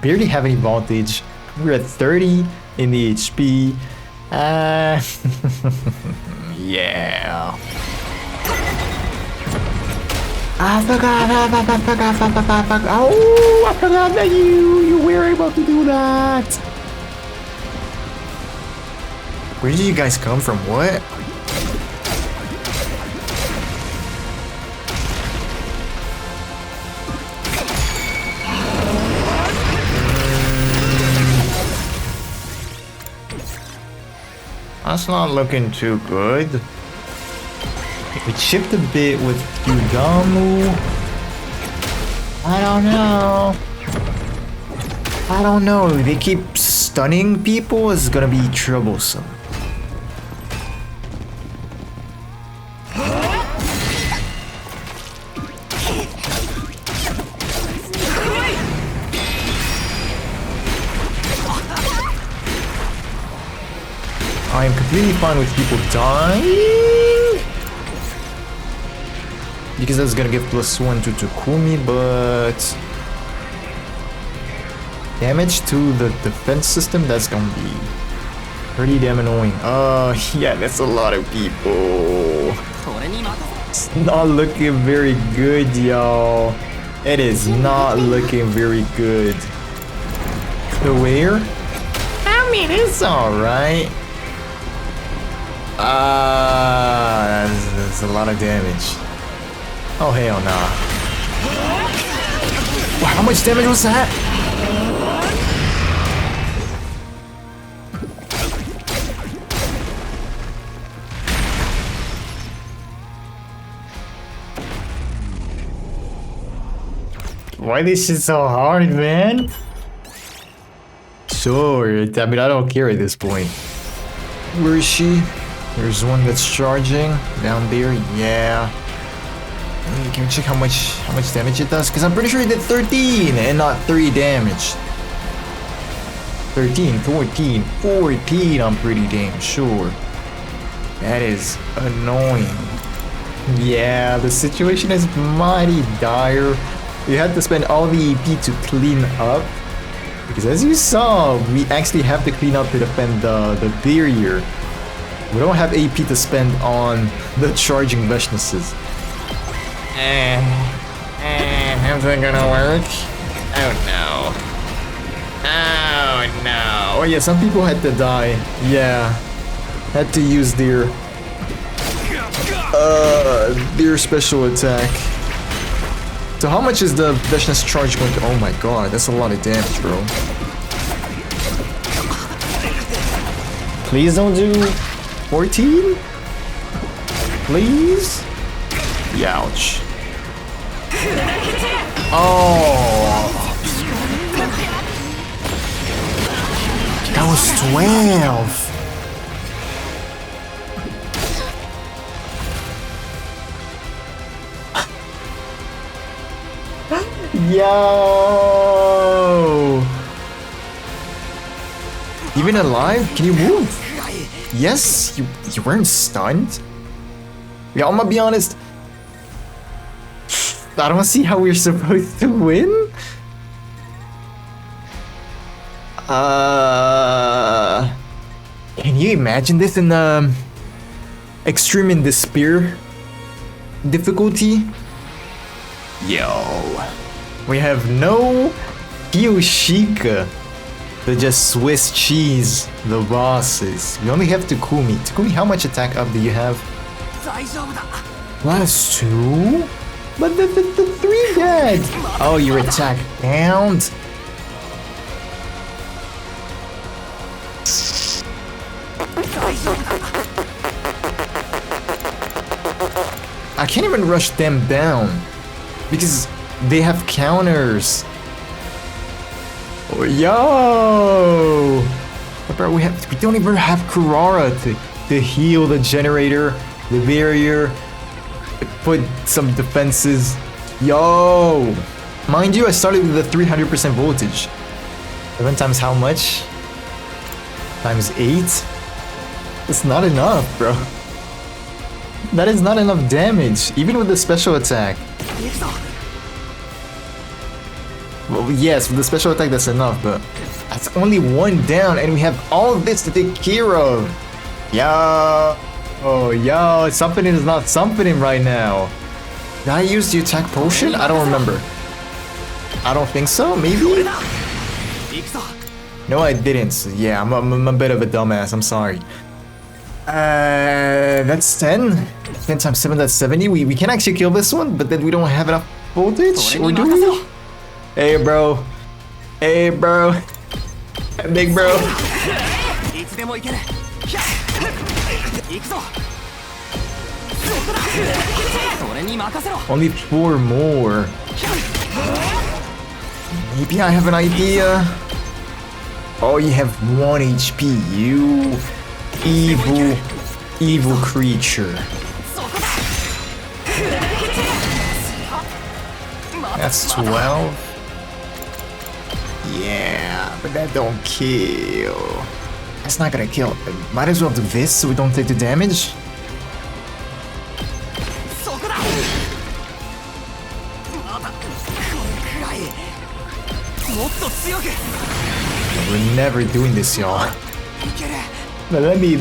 barely have any voltage. We're at 30 in the HP. Yeah. I forgot. Oh, I forgot that you were able to do that. Where did you guys come from? What? That's not looking too good. We chipped a bit with Yudamu. I don't know. I don't know. They keep stunning people. It's gonna be troublesome. I am completely fine with people dying, because that's gonna give +1 to Takumi, but damage to the defense system, that's gonna be pretty damn annoying. Oh yeah, that's a lot of people. It's not looking very good, y'all. It is not looking very good. The where? I mean, it's alright. That's a lot of damage. Oh hell nah. Wow, how much damage was that? Why this shit so hard, man? Sure, I mean I don't care at this point. Where is she? There's one that's charging down there. Yeah. Can we check how much damage it does? Because I'm pretty sure it did 13 and not 3 damage. 13, 14, 14. I'm pretty damn sure. That is annoying. Yeah, the situation is mighty dire. We had to spend all the EP to clean up. Because as you saw, we actually have to clean up to defend the barrier. We don't have AP to spend on the charging businesses. How's that gonna work? Oh no. Oh no. Oh yeah, some people had to die. Yeah. Had to use their special attack. So how much is the Vishna's charge going to? Oh my god, that's a lot of damage, bro. Please don't do 14? Please? Youch. Oh. That was 12. Yo! Even alive? Can you move? Yes, you weren't stunned. Yeah, I'm gonna be honest. I don't see how we're supposed to win. Can you imagine this in extreme and despair difficulty? Yo, we have no Kyoshika to just Swiss cheese the bosses. We only have Takumi. Takumi, how much attack up do you have? +2? But the 3 dead! Oh, your attack down? I can't even rush them down because they have counters. Oh, yo! Bro, we don't even have Kurara to heal the generator, the barrier, put some defenses. Yo! Mind you, I started with a 300% voltage. 7 times how much? Times 8? That's not enough, bro. That is not enough damage, even with the special attack. Well, yes, with the special attack that's enough, but that's only 1 down, and we have all of this to take care of. Yo, oh, yo, something is not something right now. Did I use the attack potion? I don't remember. I don't think so. Maybe. No, I didn't. Yeah, I'm a bit of a dumbass. I'm sorry. That's 10. 10 times 7, that's 70. We can actually kill this one, but then we don't have enough voltage. Or do we? Hey, bro. Hey, bro. Big bro. Only 4 more. Maybe I have an idea. Oh, you have 1 HP. You evil creature. That's 12. Yeah, but that don't kill. That's not gonna kill. Might as well do this so we don't take the damage. We're never doing this, y'all. But let me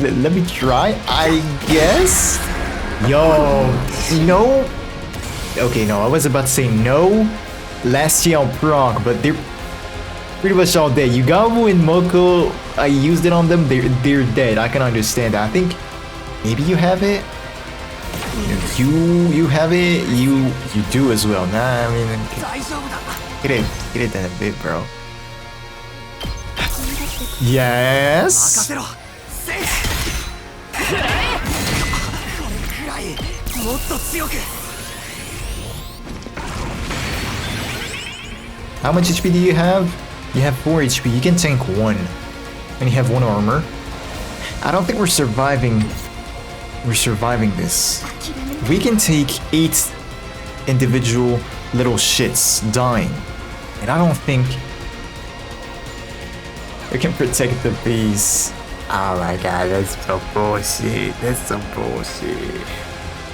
try, I guess. Yo, no. Okay, no, I was about to say no. Last year on proc, but they're pretty much all dead. Yugamu and Moko, I used it on them. They're dead. I can understand that. I think maybe you have it. You have it. You do as well. Nah, I mean, get it done a bit, bro. Yes. How much HP do you have? You have 4 HP. You can tank 1. And you have 1 armor. I don't think we're surviving. We're surviving this. We can take 8 individual little shits dying. And I don't think we can protect the base. Oh my god, that's some bullshit. That's some bullshit.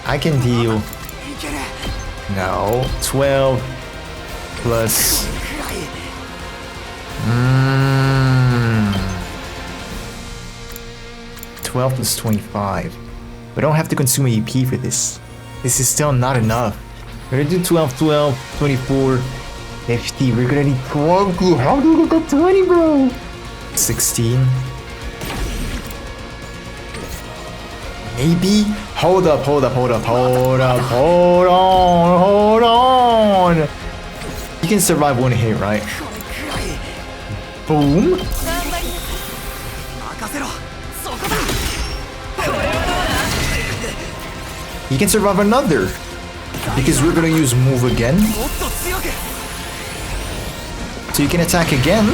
I can deal. No. 12 plus. 12 plus 25. We don't have to consume AP for this. This is still not enough. We're gonna do 12, 12, 24, 50. We're gonna need 20. How do we get 20, bro? 16. Maybe? Hold up. Hold on. You can survive one hit, right? Boom. You can survive another. Because we're gonna use move again. So you can attack again.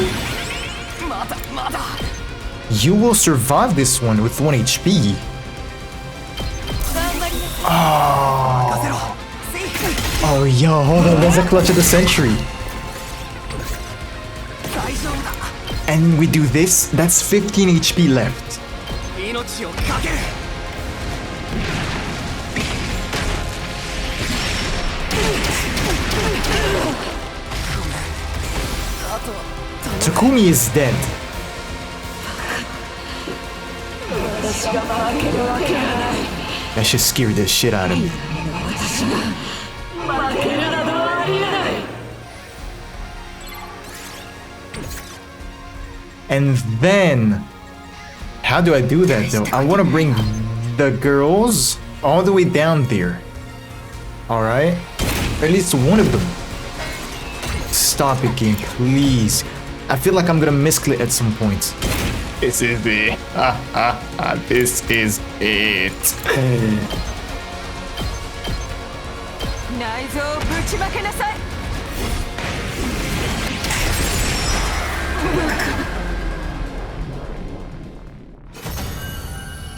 You will survive this one with 1 HP. Oh, yo, hold on, there's a clutch of the century. And we do this, that's 15 HP left. Takumi is dead. That should scare the shit out of me. And then, how do I do that though? I want to bring the girls all the way down there. Alright? Or at least one of them. Stop it, game, please. I feel like I'm gonna misclick at some point. This is it. This is it.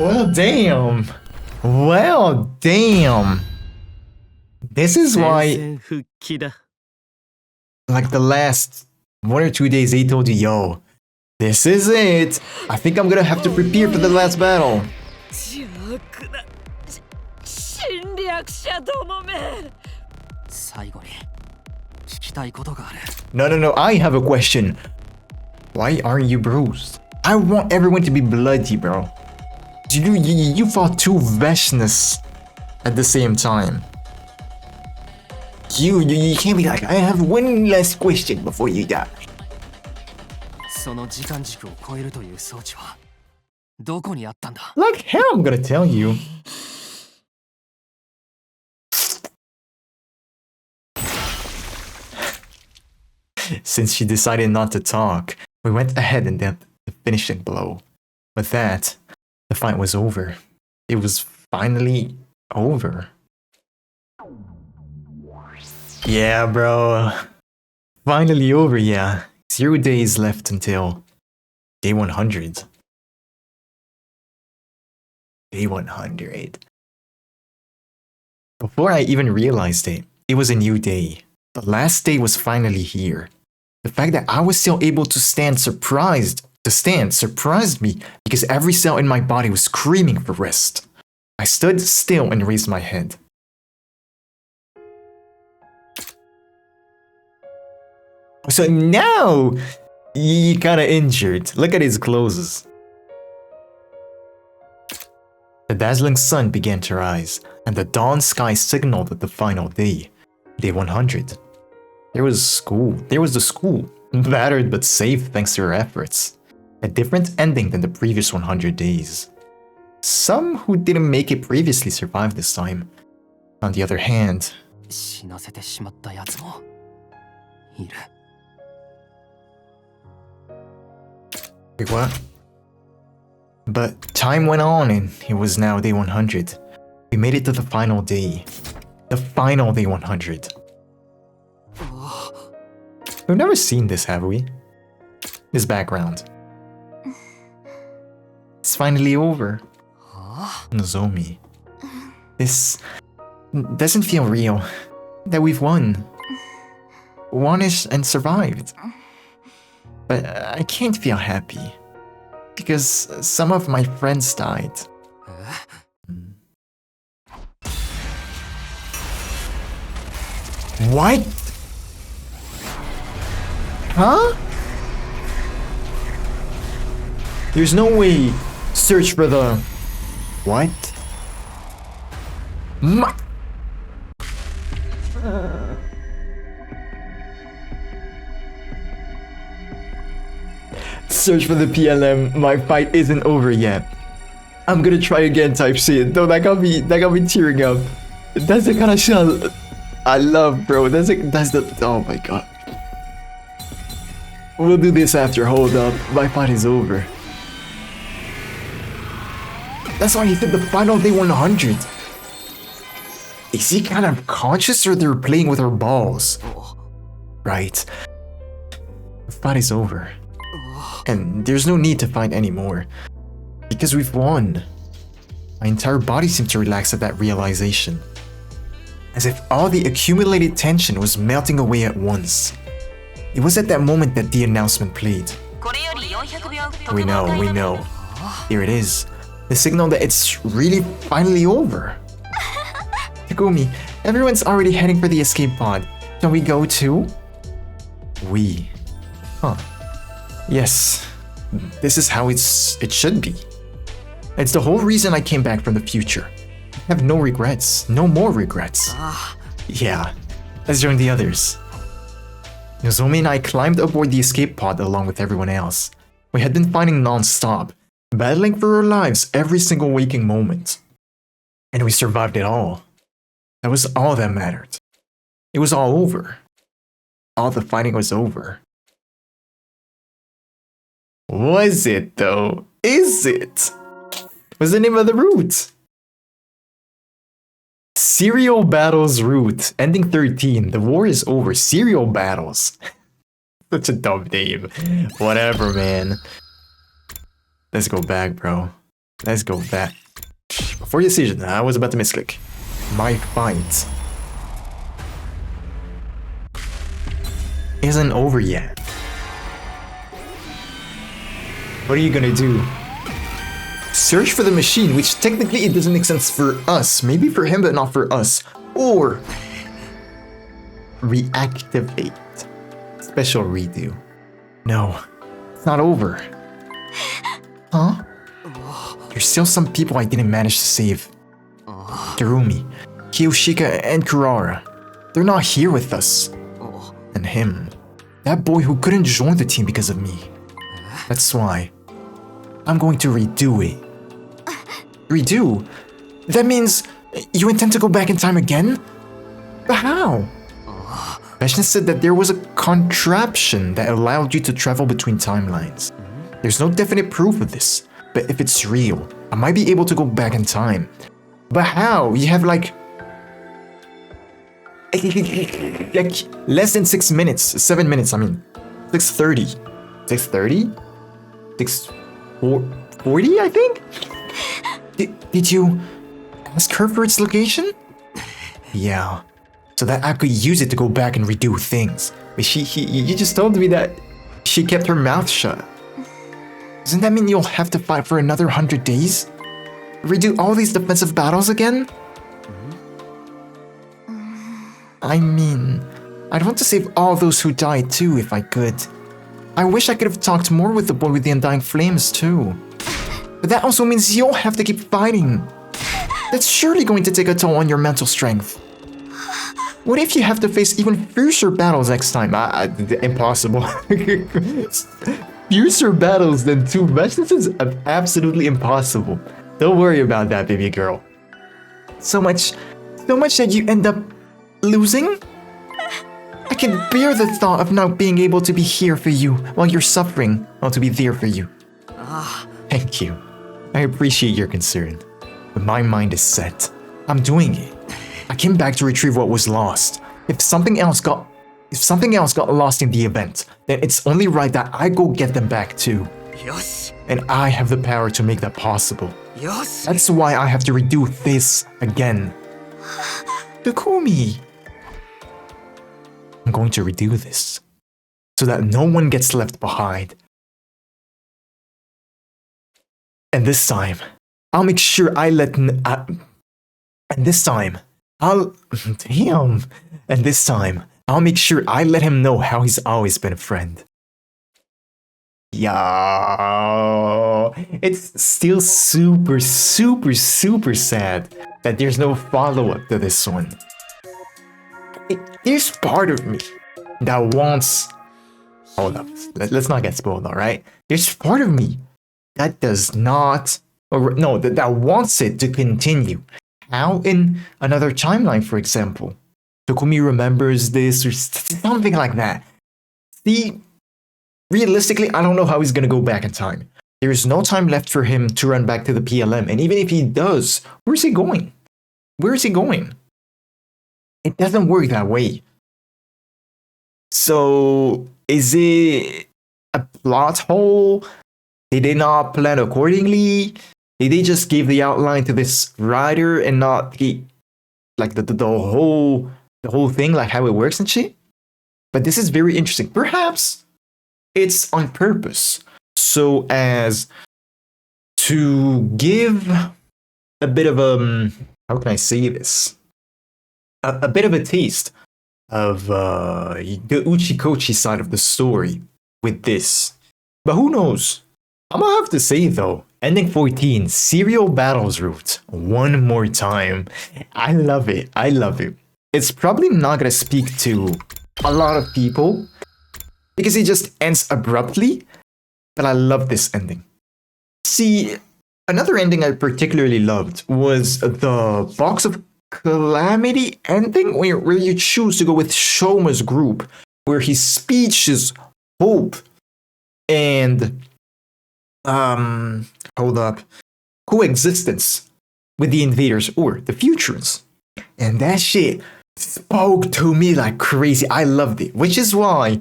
Well, damn. Well, damn. This is why, like the last 1 or 2 days, they told you, yo, this is it. I think I'm gonna have to prepare for the last battle. No, I have a question. Why aren't you bruised? I want everyone to be bloody, bro. You fought 2 Veshnas at the same time. You can't be like, I have one last question before you die. Like hell, I'm gonna tell you. Since she decided not to talk, we went ahead and dealt the finishing blow. With that, the fight was over. It was finally over. Yeah, bro. Finally over, yeah. 0 days left until day 100. Day 100. Before I even realized it, it was a new day. The last day was finally here. The fact that I was still able to stand surprised me because every cell in my body was screaming for rest. I stood still and raised my head. So now, he kinda injured. Look at his clothes. The dazzling sun began to rise, and the dawn sky signaled the final day. Day 100. There was the school. Battered but safe thanks to her efforts. A different ending than the previous 100 days. Some who didn't make it previously survived this time. On the other hand... Wait, what? But time went on and it was now day 100. We made it to the final day. The final day 100. We've never seen this, have we? This background. It's finally over. Nozomi. This doesn't feel real. That we've won. Won and survived. But I can't feel happy. Because some of my friends died. What? Huh? There's no way. Search for the... What? Search for the PLM. My fight isn't over yet. I'm gonna try again type shit. No, that got me tearing up. That's the kind of shit I love, bro. That's the oh my god. We'll do this after. Hold up. My fight is over. That's why he said the final day 100. Is he kind of conscious or they're playing with our balls? Right. The fight is over. And there's no need to fight anymore. Because we've won. My entire body seemed to relax at that realization. As if all the accumulated tension was melting away at once. It was at that moment that the announcement played. We know. Here it is. The signal that it's really finally over. Takumi, everyone's already heading for the escape pod. Shall we go too? We. Huh. Yes. This is how it should be. It's the whole reason I came back from the future. I have no regrets. No more regrets. Yeah. Let's join the others. Nozomi and I climbed aboard the escape pod along with everyone else. We had been fighting non-stop, battling for our lives every single waking moment. And we survived it all. That was all that mattered. It was all over. All the fighting was over. Was it though? Is it? What's the name of the route? Serial Battles Route. Ending 13. The war is over. Serial Battles. Such a dumb name. Whatever, man. Let's go back, bro. Let's go back. Before decision, I was about to misclick. My fight isn't over yet. What are you gonna do? Search for the machine, which technically it doesn't make sense for us. Maybe for him, but not for us. Or reactivate. Special redo. No, it's not over. Huh? There's still some people I didn't manage to save. Terumi, Kiyoshika, and Kurara. They're not here with us. And him. That boy who couldn't join the team because of me. That's why I'm going to redo it. Redo? That means you intend to go back in time again? But how? Vashna said that there was a contraption that allowed you to travel between timelines. There's no definite proof of this, but if it's real, I might be able to go back in time. But how? You have like less than 6 minutes. 7 minutes, I mean. 6:30. 6:30? 6:40, I think? Did you ask her for its location? Yeah. So that I could use it to go back and redo things. But you just told me that she kept her mouth shut. Doesn't that mean you'll have to fight for another 100 days? Redo all these defensive battles again? I mean, I'd want to save all those who died too if I could. I wish I could have talked more with the boy with the undying flames too. But that also means you'll have to keep fighting. That's surely going to take a toll on your mental strength. What if you have to face even fiercer battles next time? Impossible. Fiercer battles than 2 matches? This is absolutely impossible. Don't worry about that, baby girl. So much that you end up losing? I can bear the thought of not being able to be here for you while you're suffering, or to be there for you. Thank you. I appreciate your concern, but my mind is set. I'm doing it. I came back to retrieve what was lost. If something else got lost in the event, then it's only right that I go get them back too. And I have the power to make that possible. That's why I have to redo this again. Takumi! I'm going to redo this, so that no one gets left behind. And this time, I'll make sure I let... And this time, I'll make sure I let him know how he's always been a friend. Yo, it's still super sad that there's no follow-up to this one. There's part of me that wants... Hold up, let's not get spoiled, alright? There's part of me that does not... Or no, that wants it to continue. How in another timeline, for example? Takumi remembers this or something like that. See, realistically, I don't know how he's gonna go back in time. There is no time left for him to run back to the PLM, and even if he does, where's he going? Where is he going? It doesn't work that way. So, is it a plot hole? Did they not plan accordingly? Did they just give the outline to this writer and not like the whole thing, like how it works and shit? But this is very interesting. Perhaps it's on purpose, so as to give a bit of how can I say this? A bit of a taste of the Uchikoshi side of the story with this. But who knows? I'm gonna have to say though, ending 14, serial battles route, one more time. I love it. I love it. It's probably not gonna speak to a lot of people because it just ends abruptly, but I love this ending. See, another ending I particularly loved was the Box of Calamity ending where you choose to go with Shoma's group, where his speech is hope and hold up, coexistence with the invaders or the Futurans. And that shit spoke to me like crazy. I loved it, which is why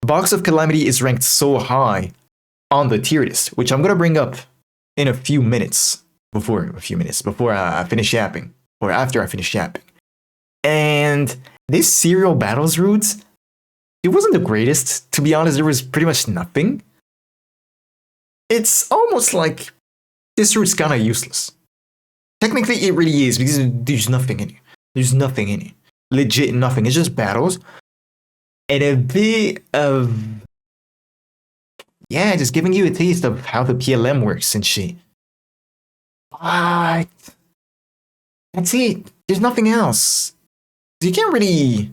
Box of Calamity is ranked so high on the tier list, which I'm gonna bring up in a few minutes before I finish yapping, or after I finish yapping. And this serial battles route, it wasn't the greatest. To be honest, there was pretty much nothing. It's almost like this route's kinda useless. Technically, it really is, because there's nothing in it. There's nothing in it. Legit nothing. It's just battles. And a bit of... yeah, just giving you a taste of how the PLM works and shit. But... that's it. There's nothing else. You can't really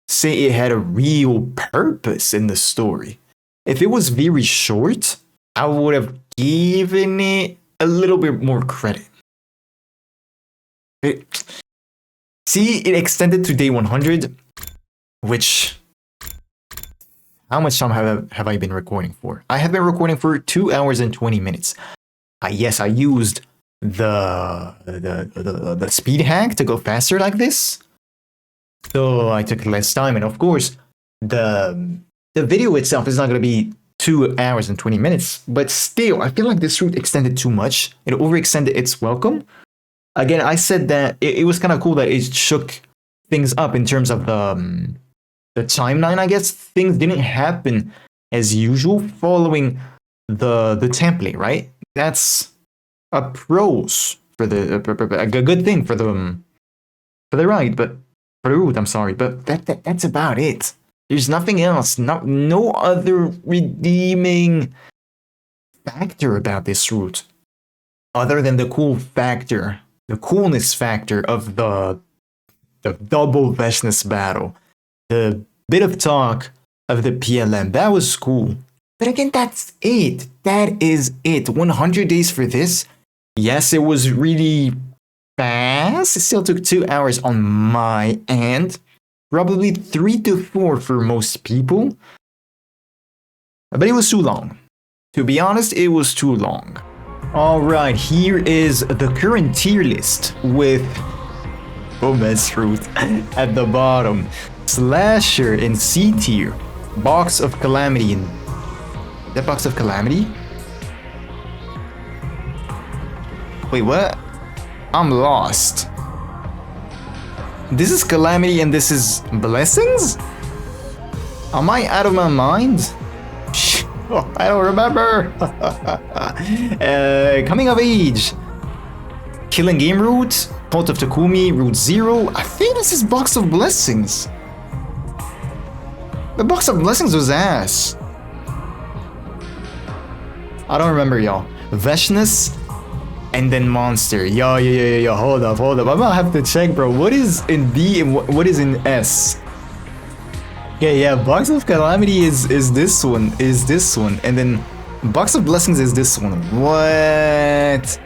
say it had a real purpose in the story. If it was very short, I would have given it a little bit more credit. See, it extended to day 100, which... how much time have I been recording for? I have been recording for 2 hours and 20 minutes. Yes, I used the speed hack to go faster like this. So I took less time, and of course, the video itself is not going to be 2 hours and 20 minutes, but still, I feel like this route extended too much. It overextended its welcome. Again, I said that it was kind of cool that it shook things up in terms of the timeline, I guess. Things didn't happen as usual following the template, right? That's a pros for a good thing for the ride, but for the route, I'm sorry, but that's about it. There's nothing else, no other redeeming factor about this route, other than the coolness factor of the double Veshness battle, the bit of talk of the PLM. That was cool. But again, that's it. That is it. 100 days for this. Yes, it was really fast. It still took 2 hours on my end. Probably 3 to 4 for most people. But it was too long. To be honest, it was too long. Alright, here is the current tier list with Gomez Fruit at the bottom. Slasher in C tier. Box of Calamity in... that Box of Calamity? Wait, what? I'm lost. This is Calamity and this is Blessings? Am I out of my mind? Oh, I don't remember. Coming of Age. Killing Game Route. Cult of Takumi. Route 0. I think this is Box of Blessings. The Box of Blessings was ass. I don't remember, y'all. Veshness and then monster. Yo, hold up. I'm gonna have to check, bro. What is in B and what is in S? Yeah, Box of Calamity is this one, and then Box of Blessings is this one. What?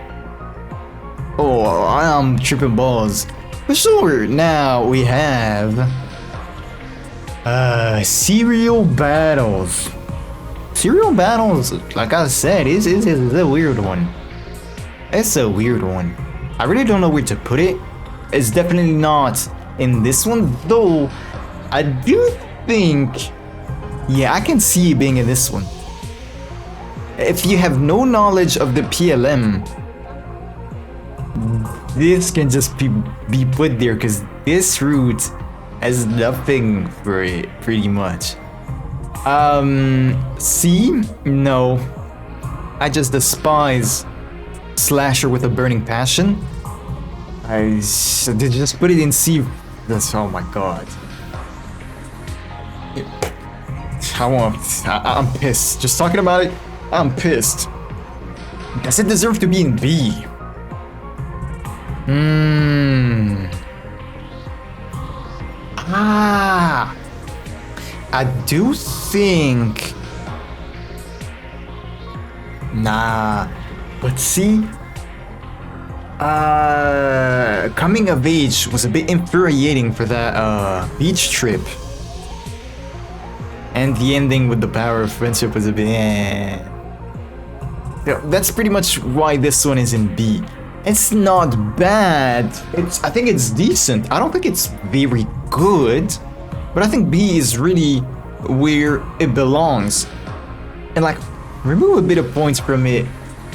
Oh, I'm tripping balls. For sure, now we have Serial Battles. Serial Battles, like I said, is a weird one. It's a weird one. I really don't know where to put it. It's definitely not in this one, though. I do think, yeah, I can see it being in this one. If you have no knowledge of the PLM, this can just be put there because this route has nothing for it, pretty much. C? No. I just despise slasher with a burning passion. I did just put it in C. That's, oh my god. I'm pissed. Just talking about it, I'm pissed. Does it deserve to be in B? I do think... Nah. But see... Coming of Age was a bit infuriating for that beach trip. And the ending with the power of friendship was a bit... Yeah, that's pretty much why this one is in B. It's not bad. I think it's decent. I don't think it's very good. But I think B is really where it belongs. And like, remove a bit of points from it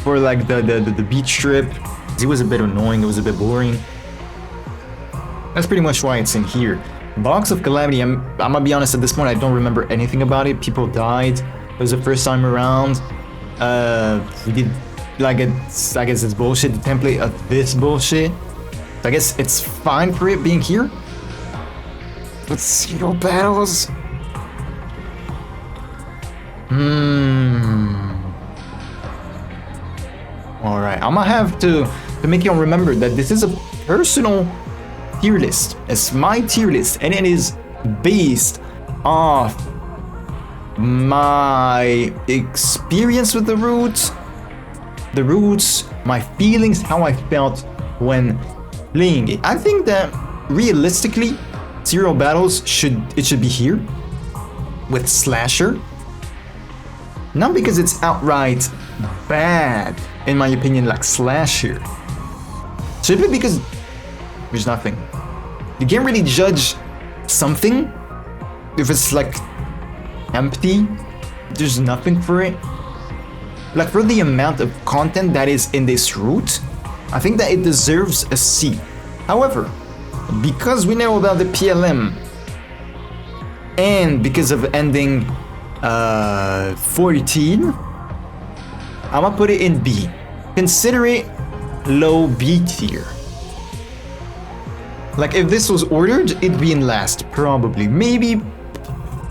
for like the beach trip. It was a bit annoying, it was a bit boring. That's pretty much why it's in here. Box of Calamity, I'm gonna be honest, at this point I don't remember anything about it. People died. It was the first time around. We did, like, I guess it's bullshit, the template of this bullshit. So I guess it's fine for it being here. But Zero Battles? Alright, I'm gonna have to make you remember that this is a personal tier list. It's my tier list, and it is based off my experience with the roots, my feelings, how I felt when playing it. I think that realistically, Zero Battles should be here with Slasher. Not because it's outright bad, in my opinion, like Slasher. Simply because there's nothing. You can't really judge something if it's like empty. There's nothing for it. Like, for the amount of content that is in this route, I think that it deserves a C. However, because we know about the PLM and because of ending 14, I'm gonna put it in B. Consider it low B tier. Like, if this was ordered, it'd be in last, probably. Maybe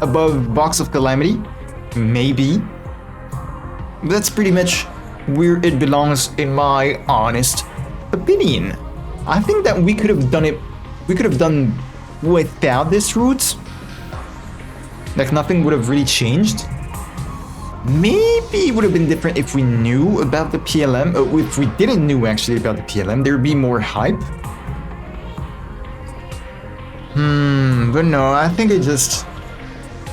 above Box of Calamity, maybe. But that's pretty much where it belongs in my honest opinion. I think that we could have done it, without this route. Like, nothing would have really changed. Maybe it would have been different if we knew about the PLM. If we didn't know actually about the PLM, there would be more hype. But no, I think it just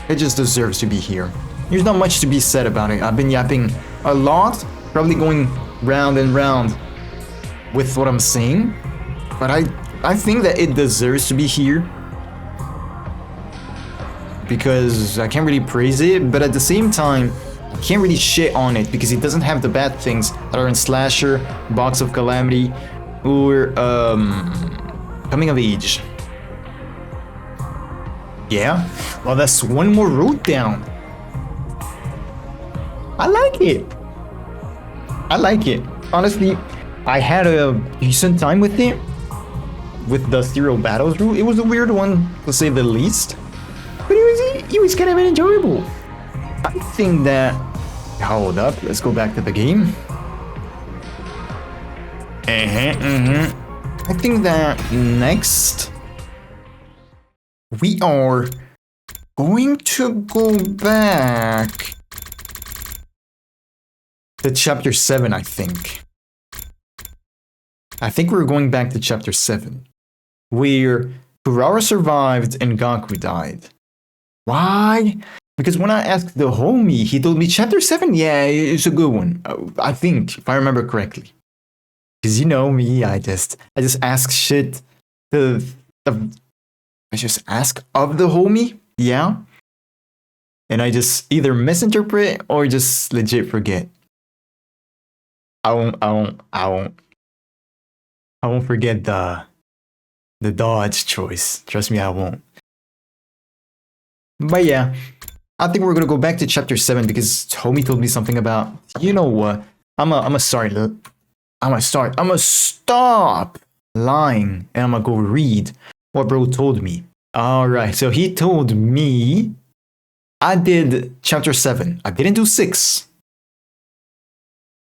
deserves to be here. There's not much to be said about it. I've been yapping a lot, probably going round and round with what I'm saying. But I think that it deserves to be here. Because I can't really praise it, but at the same time, I can't really shit on it because it doesn't have the bad things that are in Slasher, Box of Calamity, or Coming of Age. Yeah, well, that's one more route down. I like it. Honestly, I had a decent time with it. With the Zero Battles route, it was a weird one, to say the least. But it was kind of enjoyable. I think that... Hold up, let's go back to the game. I think that next we are going to go back to chapter 7, I think. I think we're going back to chapter 7, where Kurara survived and Gaku died. Why? Because when I asked the homie, he told me chapter 7, yeah, it's a good one. I think, if I remember correctly. Because you know me, I just ask shit I just ask of the homie, yeah? And I just either misinterpret or just legit forget. I won't forget the dodge choice. Trust me, I won't. But yeah, I think we're gonna go back to chapter 7 because homie told me something about, you know what? I'ma stop lying and I'm gonna go read what bro told me. Alright, so he told me I did chapter 7. I didn't do 6.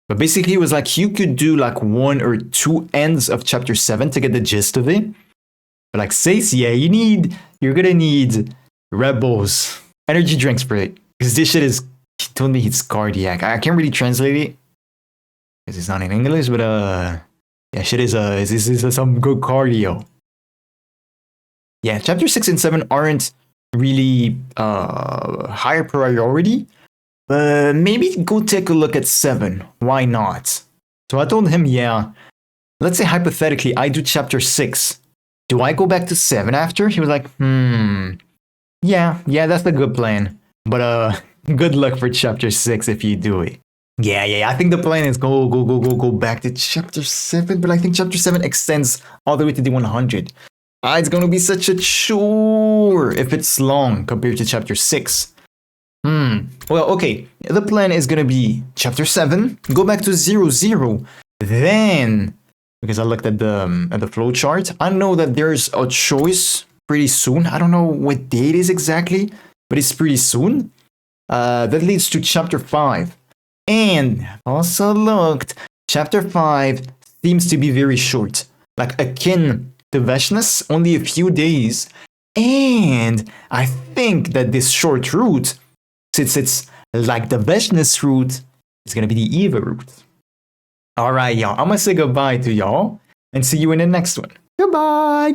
But basically it was like you could do like 1 or 2 ends of chapter 7 to get the gist of it. But like 6, yeah, you're gonna need Red Bulls, energy drinks for it. Because this shit is, he told me it's cardiac. I can't really translate it because it's not in English, but yeah, shit is some good cardio. Yeah, chapter 6 and 7 aren't really higher priority, but maybe go take a look at 7. Why not? So I told him, yeah, let's say hypothetically I do chapter 6. Do I go back to 7 after? He was like, yeah, that's a good plan. But good luck for chapter 6 if you do it. Yeah, I think the plan is go back to chapter 7, but I think chapter 7 extends all the way to the 100. It's gonna be such a chore if it's long compared to chapter 6. Well, okay, the plan is gonna be chapter 7, go back to 00, then, because I looked at the flow chart, I know that there's a choice pretty soon. I don't know what date it is exactly, but it's pretty soon. That leads to chapter 5. And also looked, chapter 5 seems to be very short, like akin to Veshness, only a few days. And I think that this short route, since it's like the Veshness route, is gonna be the Eva route. Alright, y'all, I'm gonna say goodbye to y'all and see you in the next one. Goodbye.